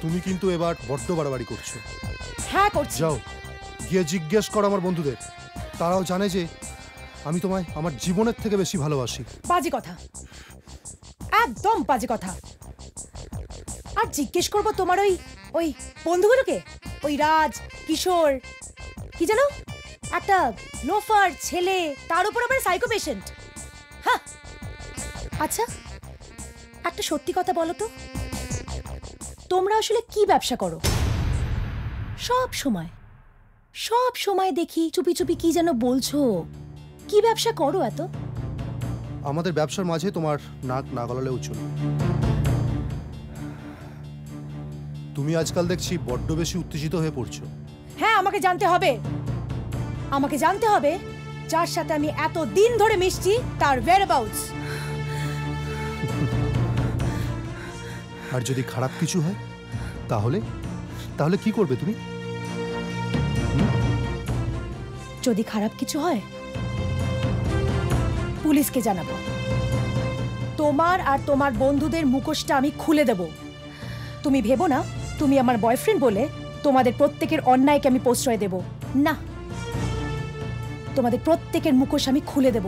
তুমি কিন্তু এবার বড্ড বাড়াবাড়ি করছো। হ্যাঁ করছি। যাও গিয়ে জিজ্ঞেস করো আমার বন্ধুদের, তারাও জানে যে আমি তোমায় আমার জীবনের থেকে বেশি ভালোবাসি। বাজে কথা, একদম বাজে কথা। আর জিজ্ঞেস করবো তোমার ওই বন্ধুগুলোকে, ওই রাজ, কিশোর, কি জানো, একটা লোফার ছেলে, তার উপর আবার সাইকো পেশেন্ট। হ্যাঁ, আচ্ছা একটা সত্যি কথা বলো তো, তোমরা আসলে কি ব্যবসা করো? সব সময় দেখি চুপি চুপি কি যেন বলছো। কি ব্যবসা করো এত? আমাদের ব্যবসার মাঝে তোমার নাক না গলালেও চলে। তুমি আজকাল দেখছি বড্ড বেশি উত্তেজিত হয়ে পড়ছো। হ্যাঁ, আমাকে জানতে হবে। আমাকে জানতে হবে যার সাথে আমি এত দিন ধরে মিশছি তার whereabouts। আর যদি খারাপ কিছু হয় তাহলে তাহলে কি করবে তুমি? যদি খারাপ কিছু হয় পুলিশকে জানাবো। তোমার আর তোমার বন্ধুদের মুখোশটা আমি খুলে দেব। তুমি ভেবো না তুমি আমার বয়ফ্রেন্ড বলে তোমাদের প্রত্যেকের অন্যায়কে আমি প্রশ্রয় দেব না। তোমাদের প্রত্যেকের মুখোশ আমি খুলে দেব।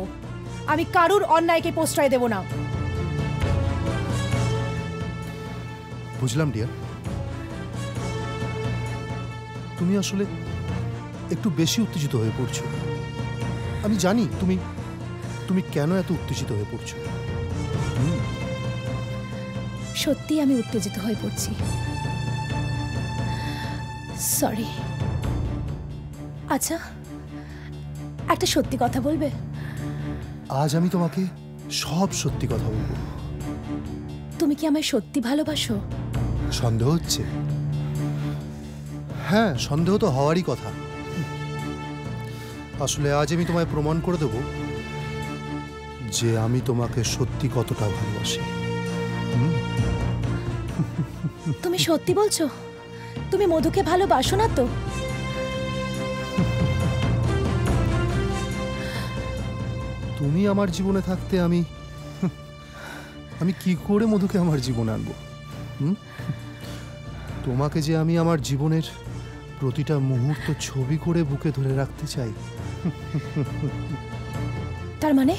আমি কারুর অন্যায়কে প্রশ্রয় দেব না। বুঝলাম ডিয়ার, তুমি আসলে একটু বেশি উত্তেজিত হয়ে পড়ছো। আমি জানি তুমি তুমি কেন এত উত্তেজিত হয়ে পড়ছো। সত্যি আমি উত্তেজিত হয়ে পড়ছি। সরি। আচ্ছা, একটা সত্যি কথা বলবে? আজ আমি তোমাকে সব সত্যি কথা বলবো। তুমি কি আমায় সত্যি ভালোবাসো? সন্দেহ হচ্ছে? হ্যাঁ, সন্দেহ তো হওয়ারই কথা। আসলে আজ আমি তোমায় প্রমাণ করে দেব যে আমি তোমাকে সত্যি কতটা ভালোবাসি। তুমি সত্যি বলছো? তুমি মধুকে ভালোবাসো না তো? তুমি আমার জীবনে থাকতে আমি কি করে মধুকে আমার জীবনে আনবো? তোমাকে যে আমি আমার জীবনের প্রতিটা মুহূর্ত ছবি করে বুকে ধরে রাখতে চাই। তার মানে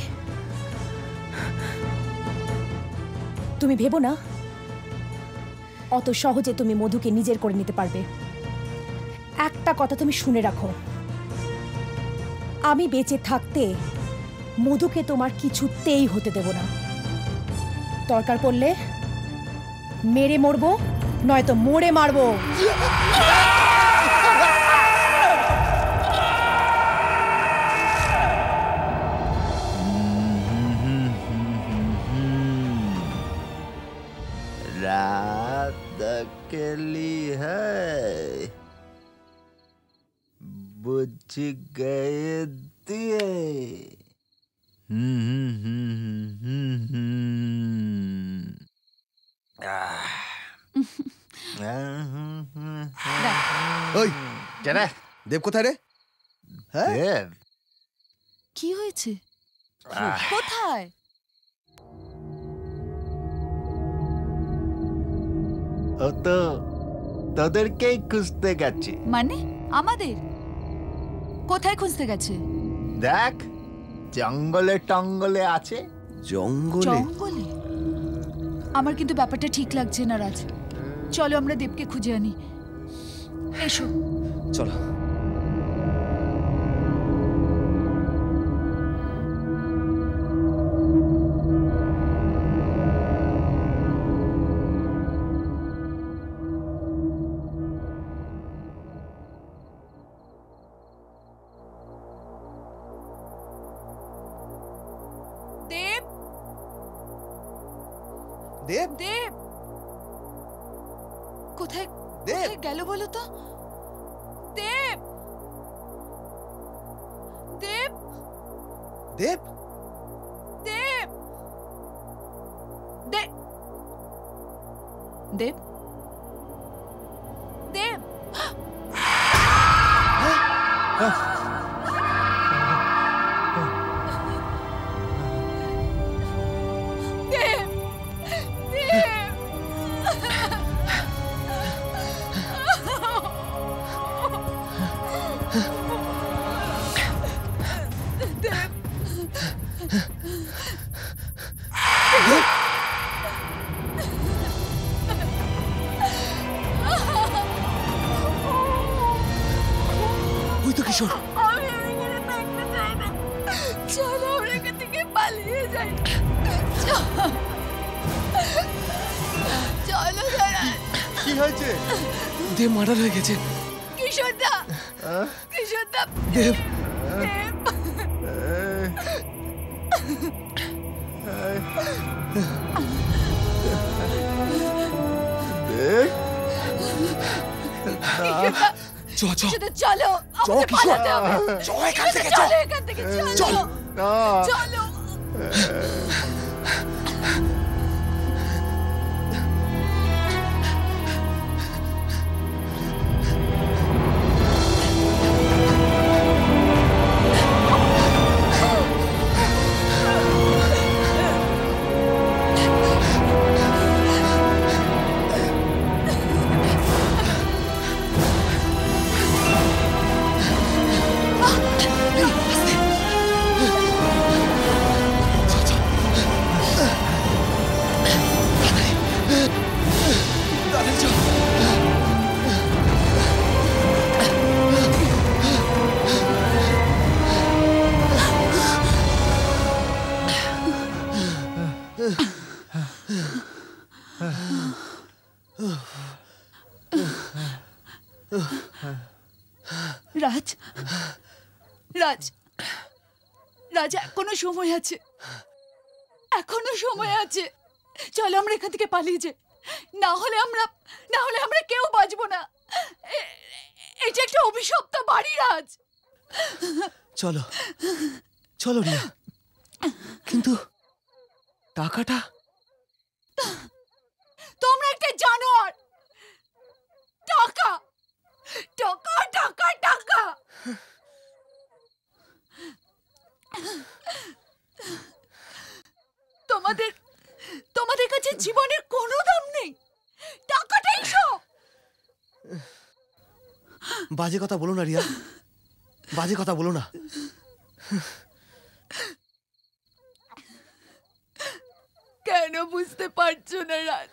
তুমি ভেবো না অত সহজে তুমি মধুকে নিজের করে নিতে পারবে। একটা কথা তুমি শুনে রাখো, আমি বেঁচে থাকতে মধুকে তোমার কিছুতেই হতে দেব না। দরকার পড়লে মেরে মরবো, নয়তো মোড়ে মারবো। रात अकेली है, बुझ गए दिए। ওই দেব কোথায় রে? দেব কি হয়েছে? কোথায়? ও তো তোদেরকেই খুঁজতে গেছে। মানে আমাদের? কোথায় খুঁজতে গেছে? দেখ, জঙ্গলে টঙ্গলে আছে। জঙ্গলে? আমার কিন্তু ব্যাপারটা ঠিক লাগছে না রাজ। চলো আমরা দেবকে খুঁজে আনি। এসো। চলো। দেব, দেব, দেব কোথায় কোথায় গেল বলো তো? দেব, দেব, দেব, দেব, দেব, দেব, দেব। ওই তো কিশোর। আমি এখানে থাকতে চাই না। চলো আমরা এখান থেকে পালিয়ে যাই। চলো দাঁড়া। কি হয়েছে? দেব মার্ডার হয়ে গেছে। কিশোরদা, কিশোরদা, দেব, দেব, শুধু চলো, আমাকে পালাতে হবে। চলো এখান থেকে, চলো। চলো। রাজ, রাজ, রাজ, এখনো সময় আছে, এখনো সময় আছে। চলো আমরা এখান থেকে পালিয়ে যাই, না হলে আমরা কেউ বাঁচবো না। এটা একটা অভিশপ্ত বাড়ি রাজ। চলো চলো রিয়া, কিন্তু টাকাটা? তোমরা একটা জানোয়ার। টাকা টাকা টাকা টাকা। তোমাদের কাছে জীবনের কোনো দাম নেই, টাকাটাই সব। বাজে কথা বলো না রিয়া, বাজে কথা বলো না। কেন বুঝতে পারছো না রাজ?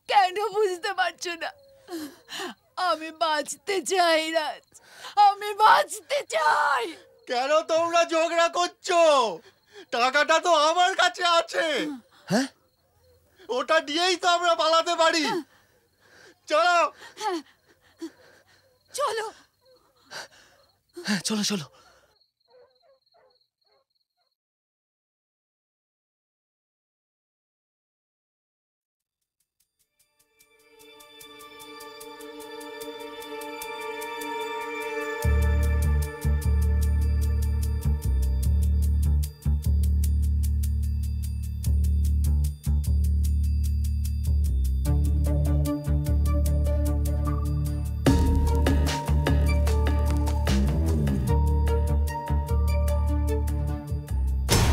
কেন বুঝতে পারছো না? আমি বাঁচতে চাই রাজ, আমি বাঁচতে চাই। কেন তোমরা ঝগড়া করছো? টাকাটা তো আমার কাছে আছে। হ্যাঁ, ওটা দিয়েই তো আমরা পালাতে পারি। চলো চলো চলো চলো।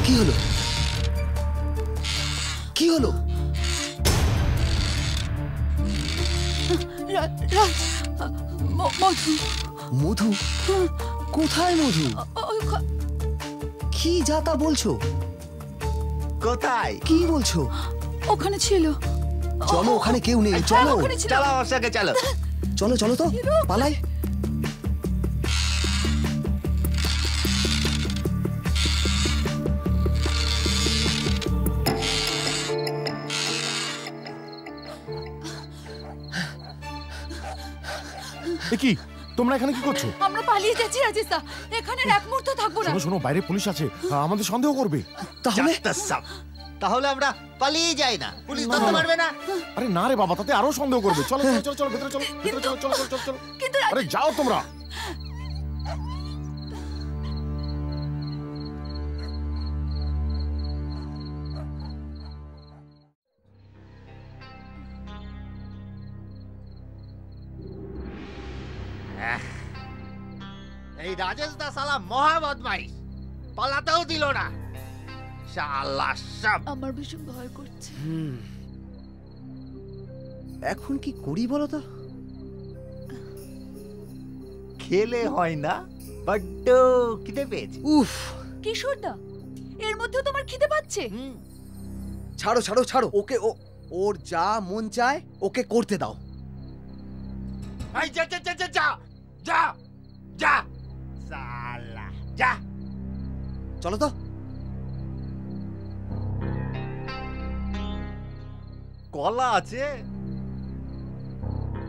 কি হলো? কি হলো? মধু। মধু? কোথায় মধু? কি যা তা বলছো? কোথায়? কি বলছো? ওখানে ছিল। চলো, ওখানে কেউ নেই। চলো চলো আমার সঙ্গে চলো। চলো চলো তো পালাই। কি তোমরা এখানে কি করছো? আমরা পালিয়ে যাচ্ছি রাজেশদা, এখানে এক মুহূর্ত থাকবো না। শোনো শোনো, বাইরে পুলিশ আছে, আমাদের সন্দেহ করবে। তাহলে আমরা পালিয়ে যাই না, পুলিশ ধরতে পারবে না। আরে না রে বাবা, তাতে আরো সন্দেহ করবে। চলো চলো চলো চলো, ভেতরে চলো, ভেতরে চলো, চলো চলো চলো। আরে যাও তোমরা। এই রাজেশদা শালা মহা বদমাইশ, পালাতেও দিল না শালা সব। আমার ভীষণ ভয় করছে। এখন কি করি বলো তো? খেলে হয় না, বড্ড খিদে পেয়েছে। উফ, কিশোরদা, এর মধ্যেও তোমার খিদে পাচ্ছে? ছাড়ো ছাড়ো ছাড়ো ওকে, ওর যা মন চায় ওকে করতে দাও। এই যা যা যা যা যা যা শালা যা। চলো তো। কলা আছে,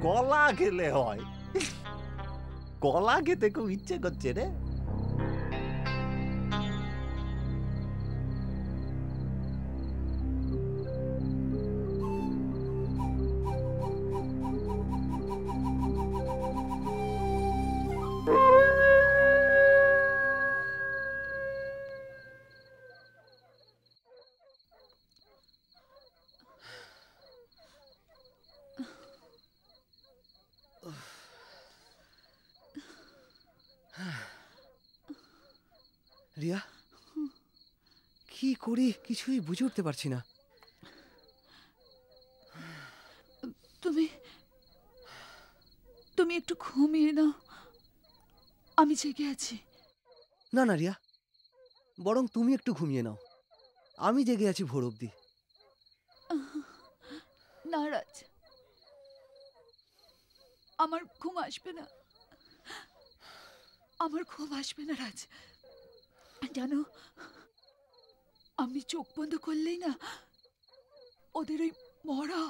কলা খেলে হয়। কলা খেতে খুব ইচ্ছে করছে রে। রিয়া, কি করি কিছুই বুঝে উঠতে পারছি না। তুমি তুমি একটু ঘুমিয়ে নাও, আমি জেগে আছি। না না রিয়া, বরং তুমি একটু ঘুমিয়ে নাও, আমি জেগে আছি ভোর অবধি। না রাজ, আমার ঘুম আসবে না, আমার ঘুম আসবে না রাজ। জানো, আমি চোখ বন্ধ করলেই না ওদের ওই মরা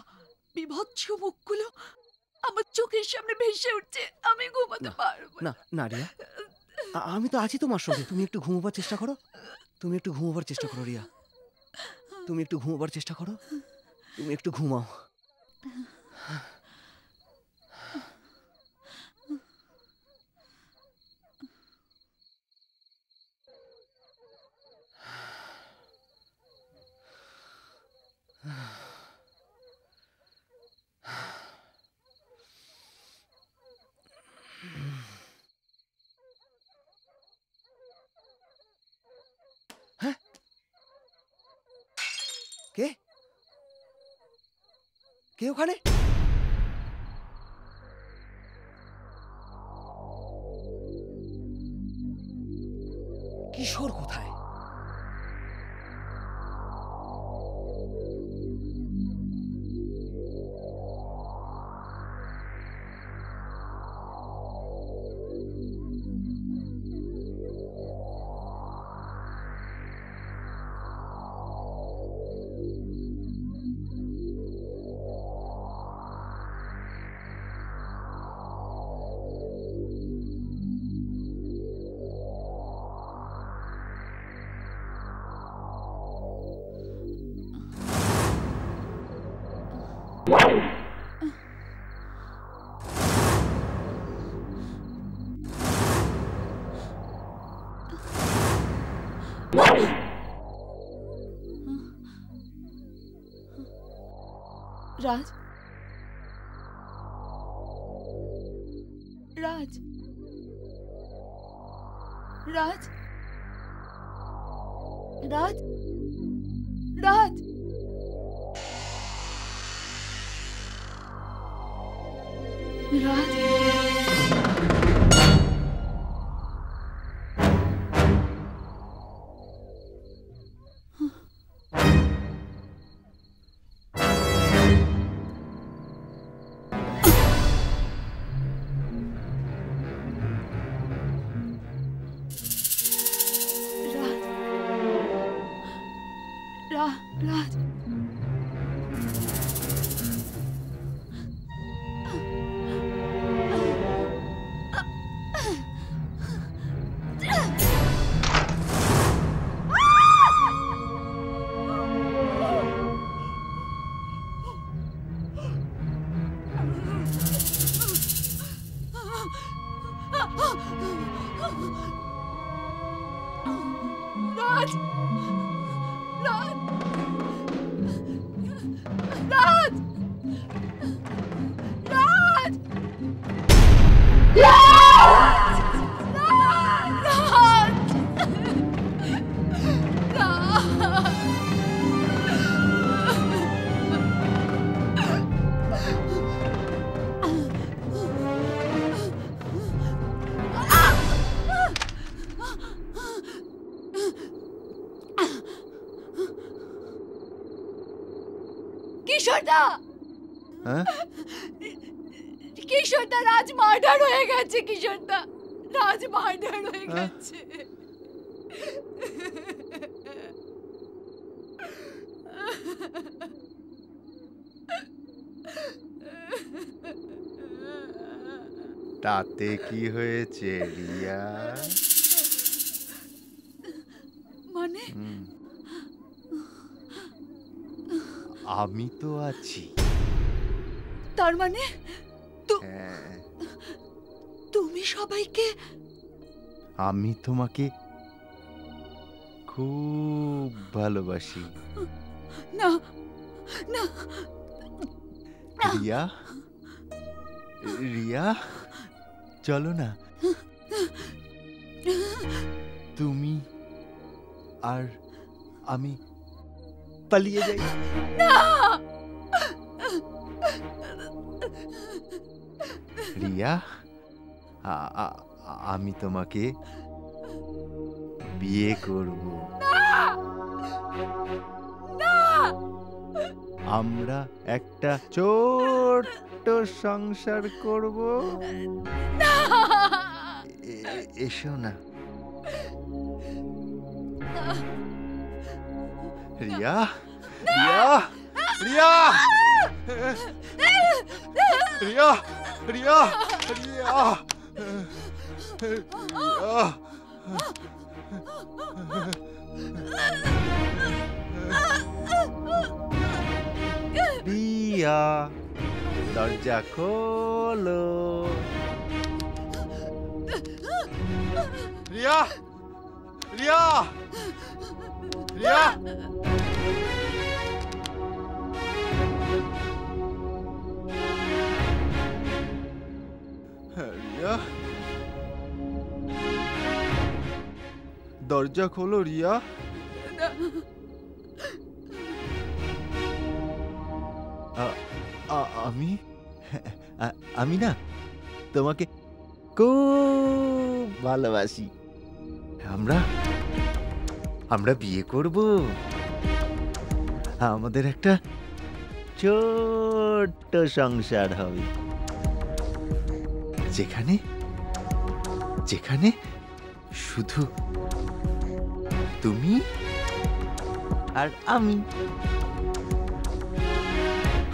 বিভৎস মুখগুলো আমার চোখের সামনে ভেসে উঠছে, আমি ঘুমাতে পারবো না। না রিয়া, আমি তো আছি তোমার সঙ্গে, তুমি একটু ঘুমোবার চেষ্টা করো, তুমি একটু ঘুমোবার চেষ্টা করো রিয়া, তুমি একটু ঘুমোবার চেষ্টা করো, তুমি একটু ঘুমাও। কে কে ওখানে? কিশোর কোথায়? রাজ, রাজ, রাজ, রাজ, রাজ, রাজ। রাজ, কিশোরদা, কিশোরদা, রাজ মার্ডার হয়ে গেছে। কিশোরদা, রাজ মার্ডার হয়ে গেছে। তাতে কি হয়েছে রিয়া? মানে আমি তো আছি। তার মানে তুমি সবাইকে? আমি তোমাকে খুব ভালোবাসি। না না রিয়া, রিয়া, চলো না। তুমি আর আমি পালিয়ে যাই। না রিয়া, আমি তোমাকে বিয়ে করব। আমরা একটা ছোট্ট সংসার করব। এসো না রিয়া, রিয়া, রিয়া, রিয়া, রিয়া, রিয়া, রিয়া, দরজা খোলো। রিয়া, রিয়া, রিয়া, রিয়া, দরজা খোলো রিয়া। আমি আমি না তোমাকে খুব ভালোবাসি। আমরা বিয়ে করব। আমাদের একটা ছোট্ট সংসার হবে, যেখানে যেখানে শুধু তুমি আর আমি,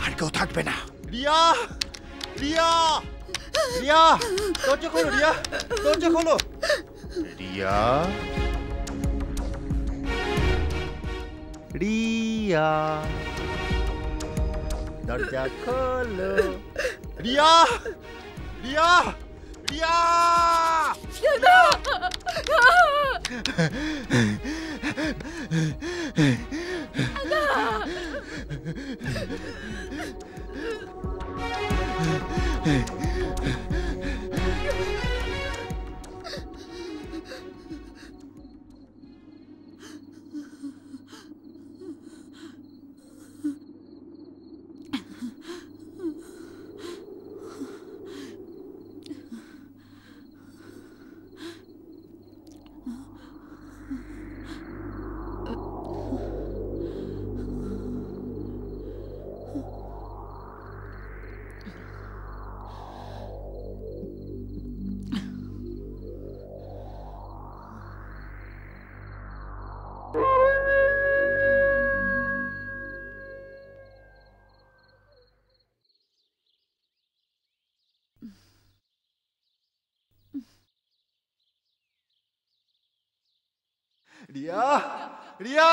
আর কেউ থাকবে না। রিয়া, রিয়া, রিয়া, দরজা খোলো রিয়া, দরজা খোলো। রিয়া, রিয়া, দরজা খোলো। রিয়া, রিয়া, রিয়া, রিয়া, রিয়া,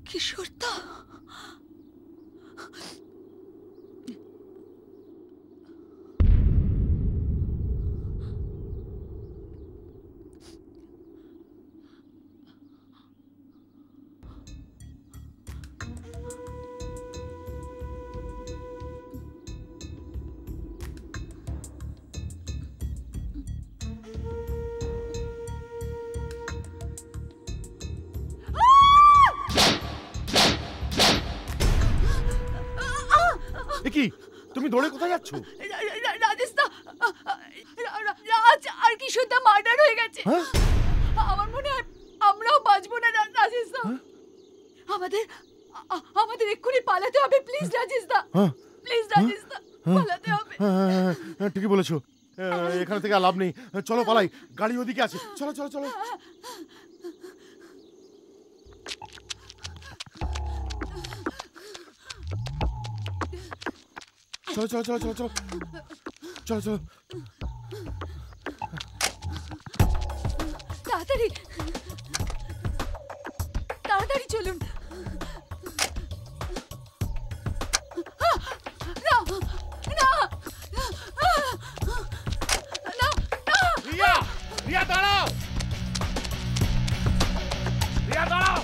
কিশোরদা, কি তুমি দৌড়ে কোথায় যাচ্ছ? রাজেশদা, রাজ আর কিশোরদা মার্ডার হয়ে গেছে। আমার মনে হয় আমরাও বাঁচবো না রাজেশদা। আমাদের এক্ষুনি পালাতে হবে। প্লিজ রাজেশদা, প্লিজ রাজেশদা, পালাতে হবে। ঠিকই বলেছো, এখান থেকে আর লাভ নেই। চলো পালাই, গাড়ি ওদিকে আছে। চলো চলো চলো। চলো চলো চলো চলো চলো চলো চলো। তাড়াতাড়ি তাড়াতাড়ি চলুন। রিয়া, রিয়া দাঁড়াও, রিয়া দাঁড়াও।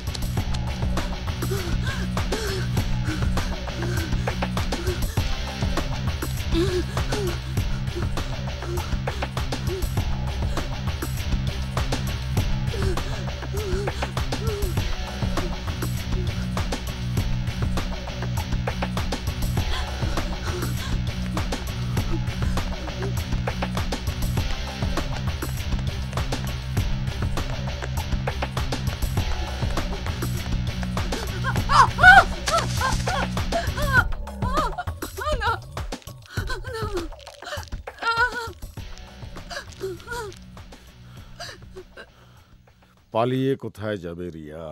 পালিয়ে কোথায় যাবে রিয়া?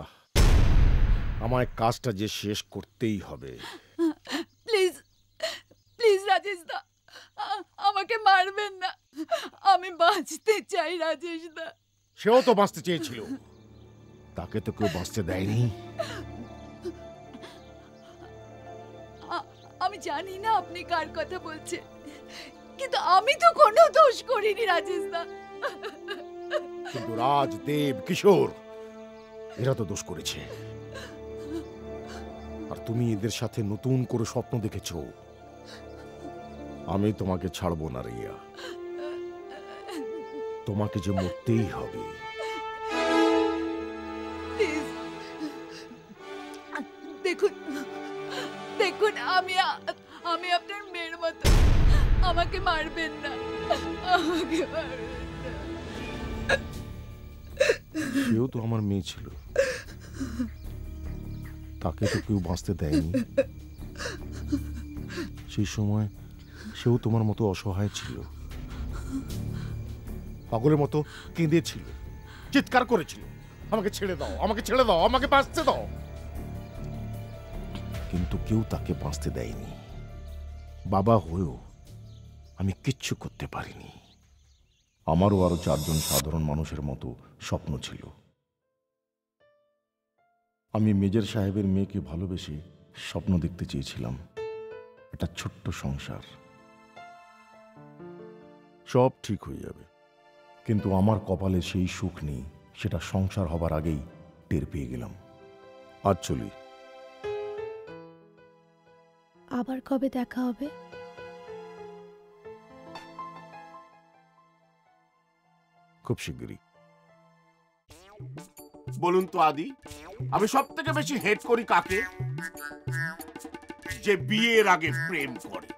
আমায় কাজটা যে শেষ করতেই হবে। প্লিজ প্লিজ রাজেশদা, আমাকে মারবেন না। আমি বাঁচতে চাই রাজেশদা। সেও তো বাঁচতে চেয়েছিল, তাকে তো কেউ বাঁচতে দেয়নি। আমি জানি না আপনি কার কথা বলছেন, কিন্তু আমি তো কোনো দোষ করিনি রাজেশদা। কিন্তু রাজ, দেব, কিশোর এরা তো দোষ করেছে, আর তুমি এদের সাথে নতুন করে স্বপ্ন দেখেছো। আমি তোমাকে ছাড়বো না রিয়া, তোমাকে যে মরতেই হবে। দেখুন দেখুন, আমি আপনার মেয়ের মতো, আমাকে মারবেন না, আমাকে মারবেন না। সেও তো আমার মেয়ে ছিল, তাকে তো কেউ বাঁচতে দেয়নি। সেই সময় সেও তোমার মতো অসহায় ছিল, পাগলের মতো কেঁদেছিল, চিৎকার করেছিল, আমাকে ছেড়ে দাও, আমাকে ছেড়ে দাও, আমাকে বাঁচতে দাও। কিন্তু কেউ তাকে বাঁচতে দেয়নি। বাবা হয়েও আমি কিচ্ছু করতে পারিনি। আমারও আরো 4 জন সাধারণ মানুষের মতো স্বপ্ন ছিল। আমি মেজর সাহেবের মেয়েকে ভালোবেসে স্বপ্ন দেখতে চেয়েছিলাম, একটা ছোট্ট সংসার। সব ঠিক হয়ে যাবে, কিন্তু আমার কপালে সেই সুখ নেই। সেটা সংসার হবার আগেই টের পেয়ে গেলাম। আজ চলি। আবার কবে দেখা হবে? খুব শিগগিরই। বলুন তো আদি, আমি সব থেকে বেশি হেট করি কাকে? যে বিয়ের আগে প্রেম করে।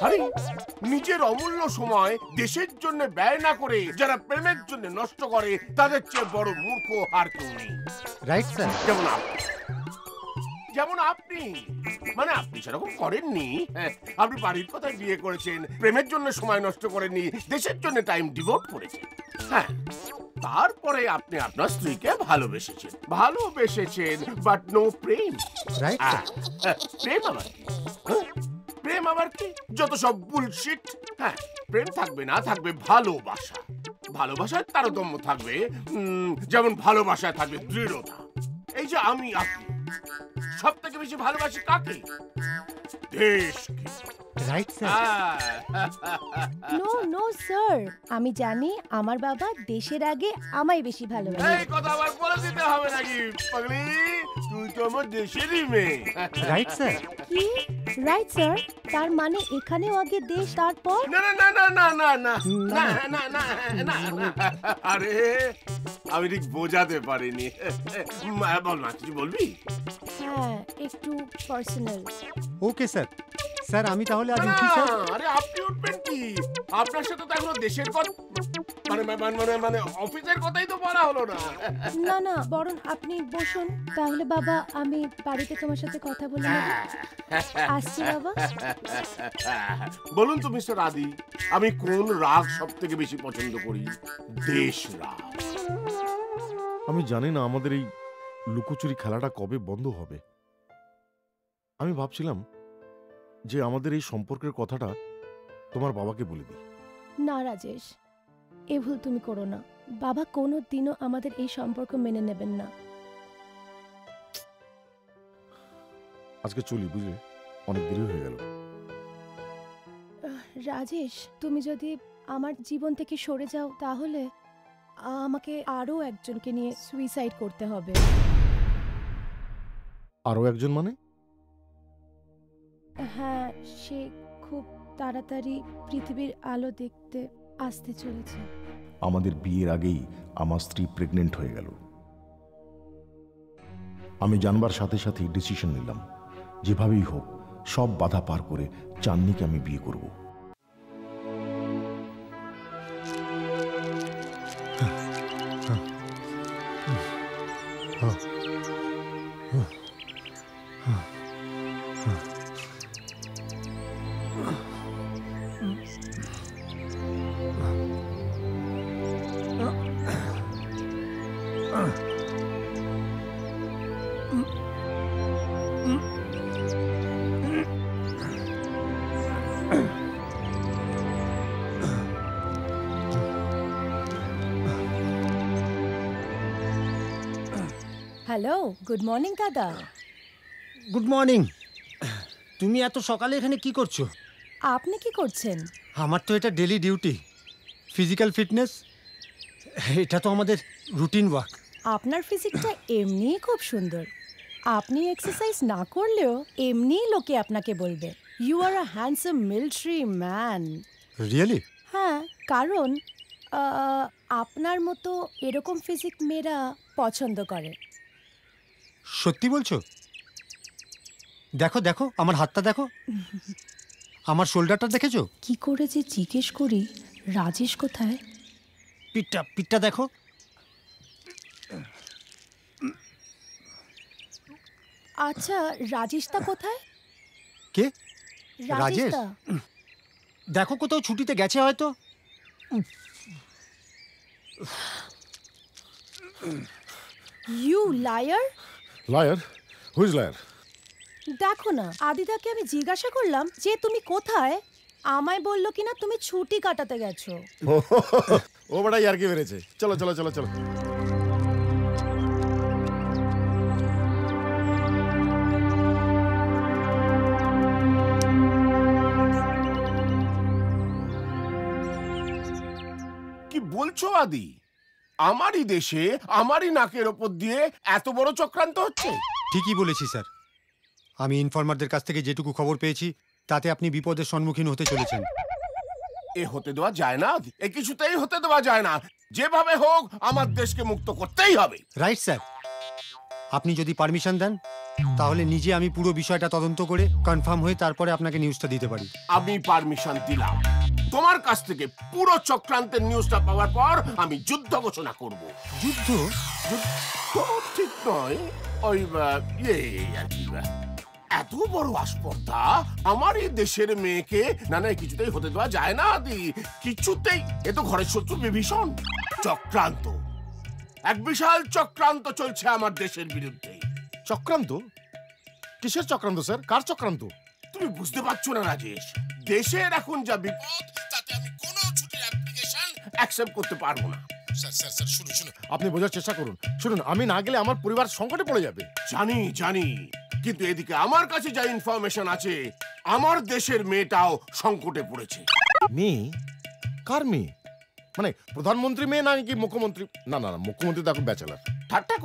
আরে নিজের অমূল্য সময় দেশের জন্য ব্যয় না করে যারা প্রেমের জন্য নষ্ট করে, তাদের চেয়ে বড় মূর্খ আর কেউ নেই। Right sir. যেমন আপনি, মানে আপনি সেরকম করেননি। আপনি বাড়ির কথায় বিয়ে করেছেন, প্রেমের জন্য সময় নষ্ট করেননি, দেশের জন্য টাইম ডিভোট করেছেন। হ্যাঁ, তারপরে আপনি আপনার স্ত্রীকে ভালোবেসেছেন, বাট নো প্রেম। রাইট। প্রেম আবার কি? প্রেম আবার কি? যত সব বুলশিট। হ্যাঁ, প্রেম থাকবে না, থাকবে ভালোবাসা। ভালোবাসায় তারতম্য থাকবে, যেমন ভালোবাসায় থাকবে দৃঢ়তা। এই যে আমি আপনি সব থেকে বেশি ভালোবাসি কাকে? দেশকে। রাইট নো নো স্যার, আমি জানি আমার বাবা দেশের আগে আমায় বেশি ভালোবাসে। এই কথা আবার বলে দিতে হবে নাকি পাগলি? তুই তো আমার দেশেরই মেয়ে। Right sir. কি রাইট স্যার? তার মানে এখানেও আগে দেশ তারপর? না না না না না না না না না না না না, আরে আমি ঠিক বোঝাতে পারিনি। বল না, কিছু বলবি? হ্যাঁ, একটু পার্সোনাল। Okay sir. স্যার আমি তাহলে আজ উঠি স্যার। আরে আপনি উঠবেন কি? আপনার সাথে তো এখনো দেশের কথা মানে মানে মানে অফিসের কথাই তো বলা হলো না। না না, বরং আপনি বসুন। তাহলে বাবা আমি বাড়িতে তোমার সাথে কথা বলে নেব। আসছি বাবা। বলুন তো মিস্টার আদি, আমি কোন রাগ সব থেকে বেশি পছন্দ করি? দেশ রাগ। আমি জানি না আমাদের এই লুকোচুরি খেলাটা কবে বন্ধ হবে। আমি ভাবছিলাম যে আমাদের এই সম্পর্কের কথাটা তোমার বাবাকে বলে দিই। না রাজেশ, এ ভুল তুমি করো না। বাবা কোনো দিনও আমাদের এই সম্পর্ক মেনে নেবেন না। আজকে চলি, বুঝলে? অনেক দেরি হয়ে গেল। রাজেশ, তুমি যদি আমার জীবন থেকে সরে যাও তাহলে আমাকে আরো একজনকে নিয়ে সুইসাইড করতে হবে। আরো একজন মানে? হ্যাঁ, সে খুব তাড়াতাড়ি পৃথিবীর আলো দেখতে আসতে চলেছে। আমাদের বিয়ের আগেই আমার স্ত্রী প্রেগনেন্ট হয়ে গেল। আমি জানবার সাথে সাথেই ডিসিশন নিলাম, যেভাবেই হোক সব বাধা পার করে চাঁদনিকে আমি বিয়ে করব। হ্যালো, গুড মর্নিং দাদা। Good morning. তুমি এত সকালে এখানে কি করছো? আপনি কি করছেন? আমার তো এটা ডেলি ডিউটি, ফিজিক্যাল ফিটনেস। এটা তো আমাদের রুটিন ওয়ার্ক। আপনার ফিজিকটা এমনিই খুব সুন্দর। আপনি এক্সারসাইজ না করলেও এমনিই লোকে আপনাকে বলবে you are a handsome military man. Really? হ্যাঁ, কারণ আপনার মতো এরকম ফিজিক মেয়েরা পছন্দ করে। সত্যি বলছো? দেখো দেখো, আমার হাতটা দেখো, আমার শোল্ডারটা দেখেছো? কি করে যে জিজ্ঞেস করি রাজেশ কোথায়? পিঠটা পিঠটা দেখো। আচ্ছা, রাজেশটা কোথায়? কে? রাজেশ? রাজেশটা দেখো কোথাও ছুটিতে গেছে হয়তো। You liar. Liar? Who is liar? দেখো না, আদিদাকে আমি জিজ্ঞাসা করলাম যে তুমি কোথায়, আমায় বললো কিনা তুমি ছুটি কাটাতে গেছো। ও বড় ইয়ার্কি মেরেছে। চলো চলো চলো চলো। কি বলছো আদি? আমারই দেশে আমারই নাকের ওপর দিয়ে এত বড় চক্রান্ত হচ্ছে? ঠিকই বলেছি স্যার। আমি ইনফরমারদের কাছ থেকে যেটুকু খবর পেয়েছি তাতে আপনি বিপদের সম্মুখীন হতে চলেছেন। এ হতে দেওয়া যায় না, এ কিছুতেই হতে দেওয়া যায় না। যেভাবে হোক আমার দেশকে মুক্ত করতেই হবে। Right sir. আপনি যদি পারমিশন দেন তাহলে নিজে আমি পুরো বিষয়টা তদন্ত করে কনফার্ম হয়ে তারপরে আপনাকে নিউজটা দিতে পারি। আমি পারমিশন দিলাম। তোমার কাছ থেকে পুরো চক্রান্তের নিউজটা পাওয়ার পর আমি যুদ্ধ ঘোষণা করব। যুদ্ধ? ঠিক নয়, ওই আর কি, এত বড় আসপর্দা আমার এই দেশের মেয়েকে না না কিছুতেই হতে দেওয়া যায় না আদি, কিছুতেই। এ তো ঘরের শত্রু বিভীষণ। চক্রান্ত, এক বিশাল চক্রান্ত চলছে আমার দেশের বিরুদ্ধে। চক্রান্ত? কিসের চক্রান্ত স্যার? কার চক্রান্ত? তুমি বুঝতে পারছো না রাজেশ, দেশের এখন যা বিপদ তাতে আমি কোনো ছুটির অ্যাপ্লিকেশন অ্যাকসেপ্ট করতে পারবো না। স্যার স্যার স্যার শুনুন শুনুন, আপনি বোঝার চেষ্টা করুন। শুনুন, আমি না গেলে আমার পরিবার সংকটে পড়ে যাবে। জানি জানি, কিন্তু এদিকে আমার কাছে যা ইনফরমেশন আছে, আমার দেশের মেয়েটাও সংকটে পড়েছে। মেয়ে? কার মেয়ে? মানে প্রধানমন্ত্রী মেয়ে নাকি মুখ্যমন্ত্রী? না না না, মুখ্যমন্ত্রী তো এখন ব্যাচেলার। ঠাট্টা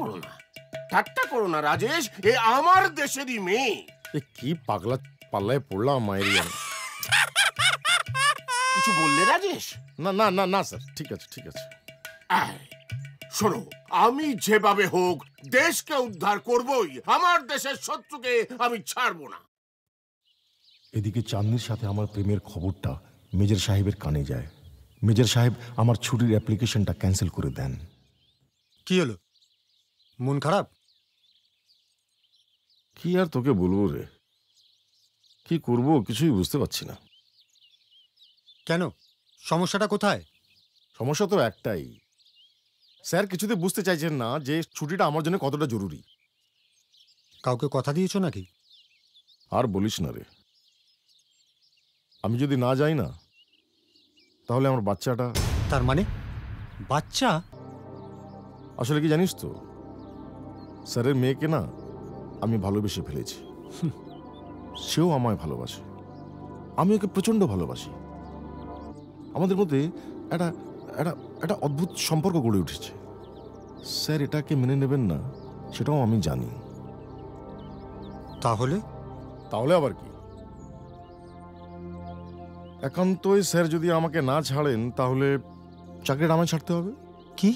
করো না রাজেশ, এ আমার দেশেরই মেয়ে। এ কি পাগলা পাল্লায় পড়লাম মায়ের। কিছু বললে রাজেশ? না না না না স্যার, ঠিক আছে ঠিক আছে। শোনো, আমি যেভাবে হোক দেশকে উদ্ধার করবই, আমার দেশের শত্রুকে আমি ছাড়বো না। এদিকে চাঁদনির সাথে আমার প্রেমের খবরটা মেজর সাহেবের কানে যায়। মেজর সাহেব আমার ছুটির অ্যাপ্লিকেশনটা ক্যান্সেল করে দেন। কি হলো, মন খারাপ? কি আর তোকে বলবো রে, কি করব কিছুই বুঝতে পারছি না। কেন, সমস্যাটা কোথায়? সমস্যা তো একটাই, স্যার কিছুতে বুঝতে চাইছেন না যে ছুটিটা আমার জন্য কতটা জরুরি। কাউকে কথা দিয়েছো নাকি? আর বলিস না রে, আমি যদি না যাই না তাহলে আমার বাচ্চাটা। তার মানে বাচ্চা? আসলে কি জানিস তো, স্যারের মেয়েকে না আমি ভালোবেসে ফেলেছি। সেও আমায় ভালোবাসে, আমি ওকে প্রচন্ড ভালোবাসি। আমাদের মধ্যে একটা একটা একটা অদ্ভুত সম্পর্ক গড়ে উঠেছে। স্যার এটাকে মেনে নেবেন না সেটাও আমি জানি। তাহলে? তাহলে আবার কি, একান্তই স্যার যদি আমাকে না ছাড়েন তাহলে চাকরিটা আমায় ছাড়তে হবে। কি?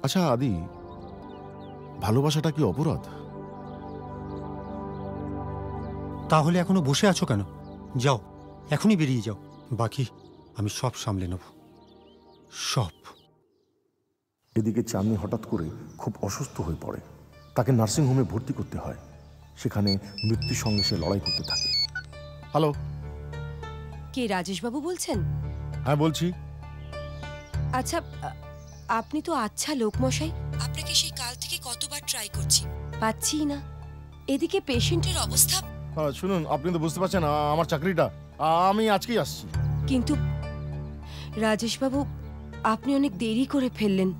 আচ্ছা আদি, ভালোবাসাটা কি অপরাধ? তাহলে এখনো বসে আছো কেন? যাও, এখনই বেরিয়ে যাও, বাকি আমি সব সামলে নেব, সব। এদিকে চাঁদনি হঠাৎ করে খুব অসুস্থ হয়ে পড়ে, তাকে নার্সিংহোমে ভর্তি করতে হয়। সেখানে মৃত্যুর সঙ্গে সে লড়াই করতে থাকে। হ্যালো, কে রাজেশবাবু বলছেন? হ্যাঁ বলছি। আচ্ছা, আপনি তো আচ্ছা লোকমশাই, আপনাকে সেই কাল থেকে কতবার ট্রাই করছি, পাচ্ছি না। এদিকে পেশেন্টের অবস্থা। শুনুন, আপনি তো বুঝতে পারছেন আমার চাকরিটা, আমি আজকেই আসছি। কিন্তু রাজেশবাবু, আপনি অনেক দেরি করে ফেললেন।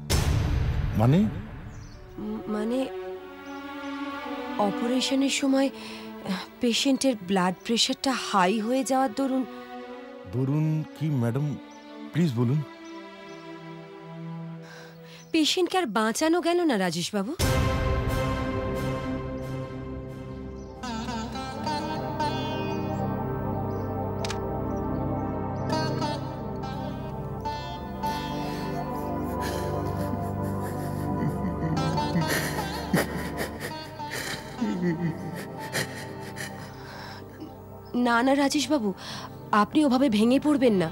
মানে? মানে অপারেশনের সময় পেশেন্টের ব্লাড প্রেশারটা হাই হয়ে যাওয়ার দরুন। দরুন কি ম্যাডাম, প্লিজ বলুন। পেশেন্টকে আর বাঁচানো গেল না রাজেশবাবু। না না রাজেশবাবু, আপনি ওভাবে ভেঙে পড়বেন না।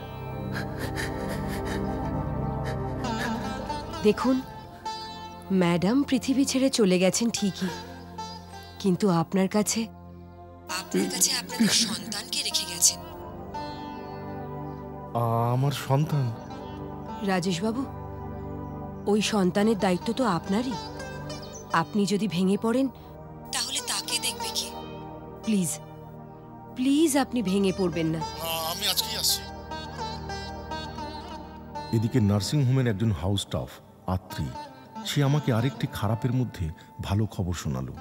দেখুন, ম্যাডাম পৃথিবী ছেড়ে চলে গেছেন ঠিকই, কিন্তু আপনার কাছে আপনাদের সন্তানকে রেখে গেছেন। আমার সন্তান? রাজেশবাবু, ওই সন্তানের দায়িত্ব তো আপনারই। আপনি যদি ভেঙে পড়েন তাহলে তাকে দেখবে কে? প্লিজ প্লিজ আপনি ভেঙে পড়বেন না। আমি আজকেই আসছি। এদিকে নার্সিংহোমের একজন হাউস স্টাফ আত্রি, সে আমাকে আরেকটি খারাপের মধ্যে ভালো খবর শোনালো।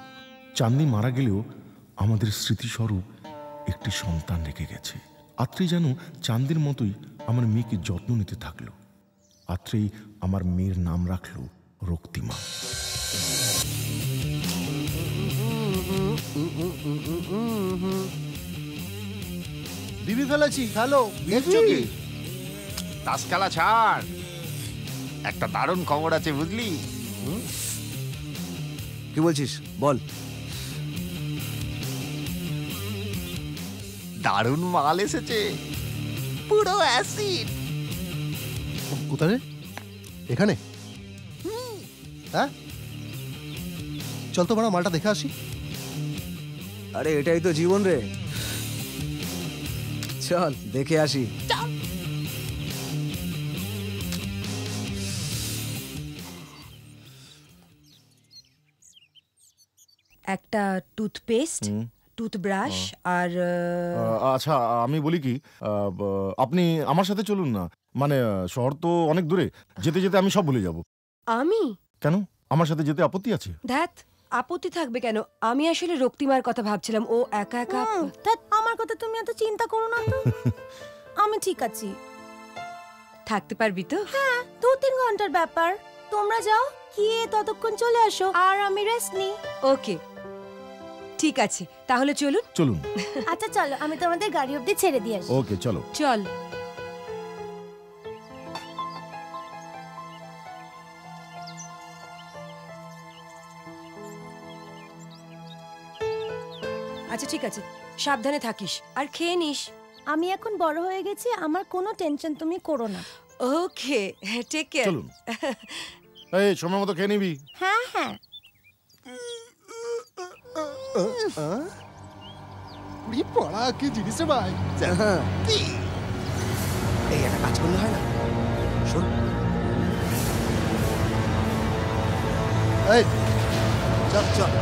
চাঁদনি মারা গেলেও আমাদের স্মৃতিস্বরূপ একটি সন্তান রেখে গেছে। আত্রি যেন চাঁদের মতোই আমার মেয়েকে যত্ন নিতে থাকলো। আত্রেই আমার মেয়ের নাম রাখলো রক্তিমা। বিবি ফেলেছি, হ্যালো। দেখছো কি? তাস খেলা ছাড়, একটা দারুণ খবর আছে বুঝলি? কি বলছিস বল। দারুণ মাল এসেছে, পুরো অ্যাসিড। কোথায়? এখানে? হ্যাঁ, চল তো বড় মালটা দেখে আসি। আরে এটাই তো জীবন রে, চল দেখে আসি। একটা টুথপেস্ট, টুথব্রাশ আর আচ্ছা আমি বলি কি, আপনি আমার সাথে চলুন না, মানে শহর তো অনেক দূরে, যেতে যেতে আমি সব ভুলে যাব। আমি কেন, আমার সাথে যেতে আপত্তি আছে? ধ্যাত, আপত্তি থাকবে কেন? আমি আসলে রক্তিমার কথা ভাবছিলাম। ও একা একা। আমার কথা তুমি এত চিন্তা করো না তো। আমি ঠিক আছি। থাকতে পারবি তো? হ্যাঁ, 2-3 ঘন্টার ব্যাপার। তোমরা যাও, গিয়ে ততক্ষণ চলে আসো, আর আমি রেস্ট নিই। ওকে, ঠিক আছে, তাহলে চলুন। চলুন। আচ্ছা চলো, আমি তোমাদের গাড়ি অবধি ছেড়ে দিয়ে আসি। ওকে, চলো। চল। আচ্ছা ঠিক আছে, সাবধানে থাকিস আর খেয়ে নিস। আমি এখন বড় হয়ে গেছি, আমার কোনো টেনশন তুমি করো না। ওকে, টেক কেয়ার। চলুন। এই সময় মতো খেয়ে নিবি। হ্যাঁ হ্যাঁ। উড়ি পড়া কি জিনিস রে ভাই। এই একটা কাজ করলে হয় না? শোন, এই চল চল।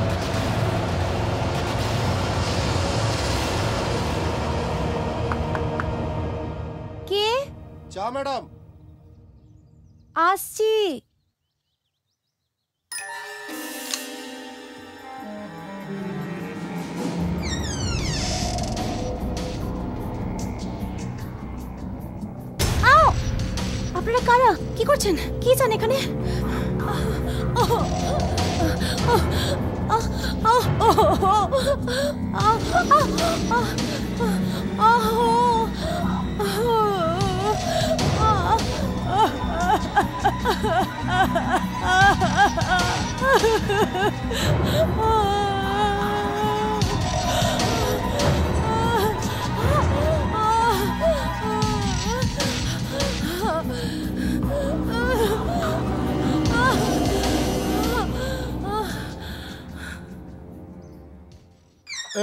কে? চা ম্যাডাম। আসছি। আপনারা কারা? কি করছেন? কি চান এখানে?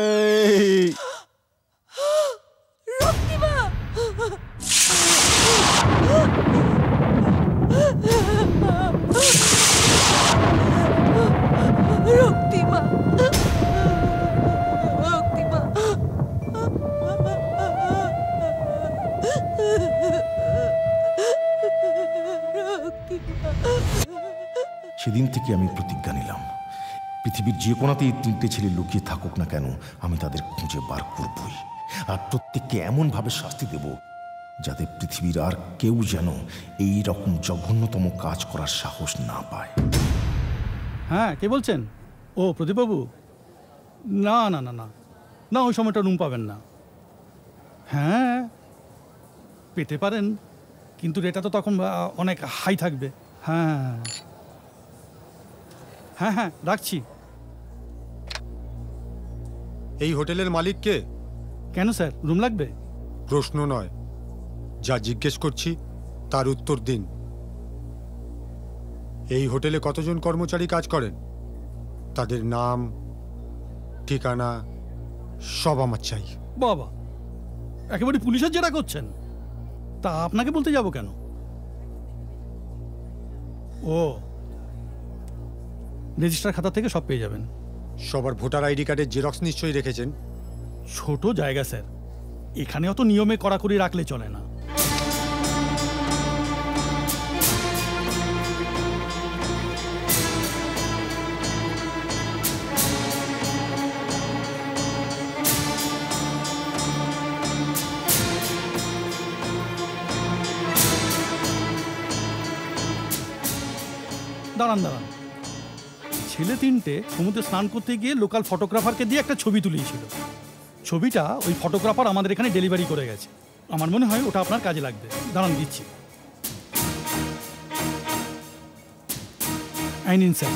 এই রক্তিমা! রক্তিমা! রক্তিমা! সেদিন থেকে আমি প্রতিজ্ঞা নিলাম, পৃথিবীর যে কোনাতেই 3টে ছেলে লুকিয়ে থাকুক না কেন, আমি তাদের খুঁজে বার করবই। আর প্রত্যেককে এমনভাবে শাস্তি দেব যাতে পৃথিবীর আর কেউ যেন এই রকম জঘন্যতম কাজ করার সাহস না পায়। হ্যাঁ, কে বলছেন? ও প্রদীপবাবু? না না না না না, ওই সময়টা রুম পাবেন না। হ্যাঁ, পেতে পারেন, কিন্তু রেটটা তো তখন অনেক হাই থাকবে। হ্যাঁ হ্যাঁ হ্যাঁ, রাখছি। এই হোটেলের মালিক কে? কেন স্যার, রুম লাগবে? প্রশ্ন নয়, যা জিজ্ঞেস করছি তার উত্তর দিন। এই হোটেলে কতজন কর্মচারী কাজ করেন? তাদের নাম, ঠিকানা সব আমার চাই। বাবা, একেবারে পুলিশের জেরা করছেন? তা আপনাকে বলতে যাব কেন? ও, রেজিস্টার খাতা থেকে সব পেয়ে যাবেন। সবার ভোটার আইডি কার্ডের জেরক্স নিশ্চয়ই রেখেছেন? ছোট জায়গা স্যার, এখানে অত নিয়মে কড়াকড়ি রাখলে চলে না। দাঁড়ান দাঁড়ান, ছেলে 3টে সমুদ্রে স্নান করতে গিয়ে লোকাল ফটোগ্রাফারকে দিয়ে একটা ছবি তুলিয়েছিল। ছবিটা ওই ফটোগ্রাফার আমাদের এখানে ডেলিভারি করে গেছে। আমার মনে হয় ওটা আপনার কাজে লাগবে। দাঁড়ান, দিচ্ছি। এই নিন স্যার।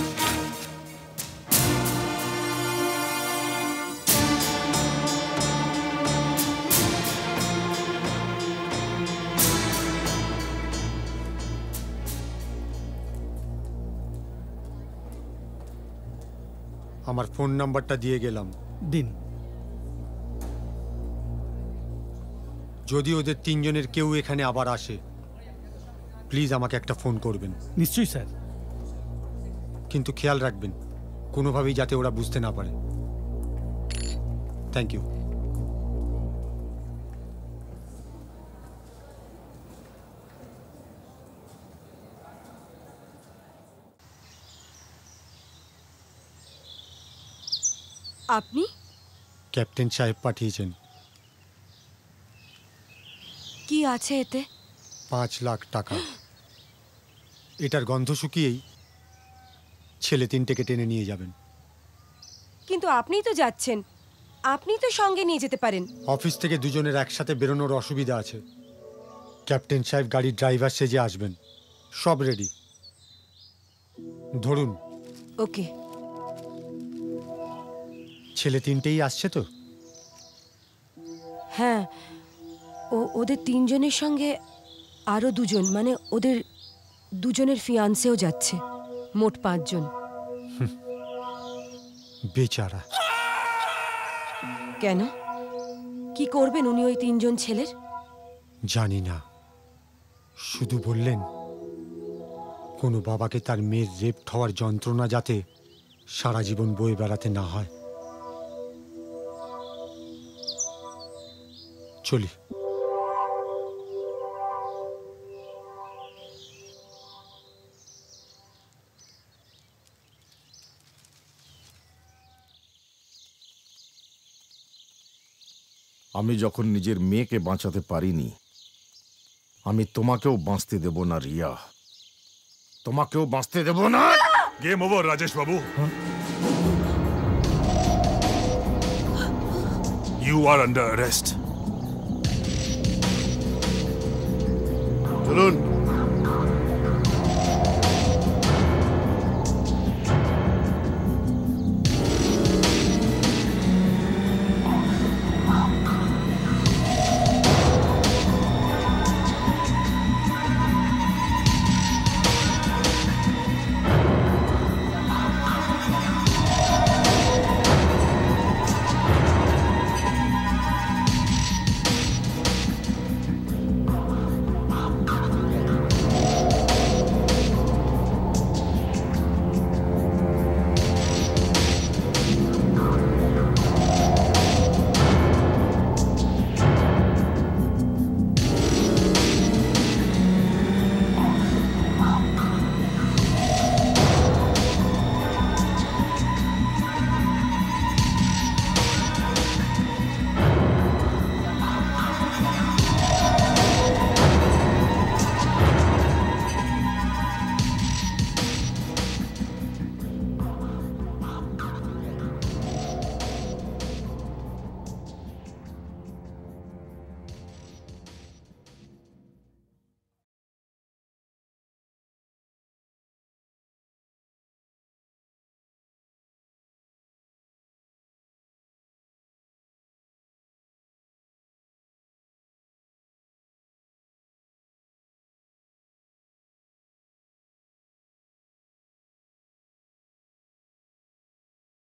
আমার ফোন নাম্বারটা দিয়ে গেলাম, দিন। যদি ওদের 3জনের কেউ এখানে আবার আসে, প্লিজ আমাকে একটা ফোন করবেন। নিশ্চয়ই স্যার। কিন্তু খেয়াল রাখবেন কোনোভাবেই যাতে ওরা বুঝতে না পারে। Thank you. আপনি? ক্যাপ্টেন সাহেব পাঠিয়েছেন। কি আছে এতে? 5 লাখ টাকা। এটার গন্ধ শুকিয়েই ছেলে 3টেকে টেনে নিয়ে যাবেন। কিন্তু আপনিই তো যাচ্ছেন, আপনি তো সঙ্গে নিয়ে যেতে পারেন। অফিস থেকে দুজনের একসাথে বেরোনোর অসুবিধা আছে। ক্যাপ্টেন সাহেব গাড়ির ড্রাইভার সেজে আসবেন। সব রেডি। ধরুন। ওকে। ছেলে 3টেই আসছে তো? হ্যাঁ, ওদের 3 জনের সঙ্গে আরো 2 জন, মানে ওদের 2 জনের ফিয়ান্সেও যাচ্ছে। মোট 5 জন। বেচারা। কেন? কি করবেন উনি ওই 3 জন ছেলের? জানি না, শুধু বললেন কোনো বাবাকে তার মেয়ের রেপ হওয়ার যন্ত্রণা যাতে সারা জীবন বয়ে বেড়াতে না হয়। চলি। আমি যখন নিজের মেয়েকে বাঁচাতে পারিনি, আমি তোমাকেও বাঁচতে দেব না রিয়া, তোমাকেও বাঁচতে দেব না। Game over Rajesh Babu. You are under arrest. চলুন।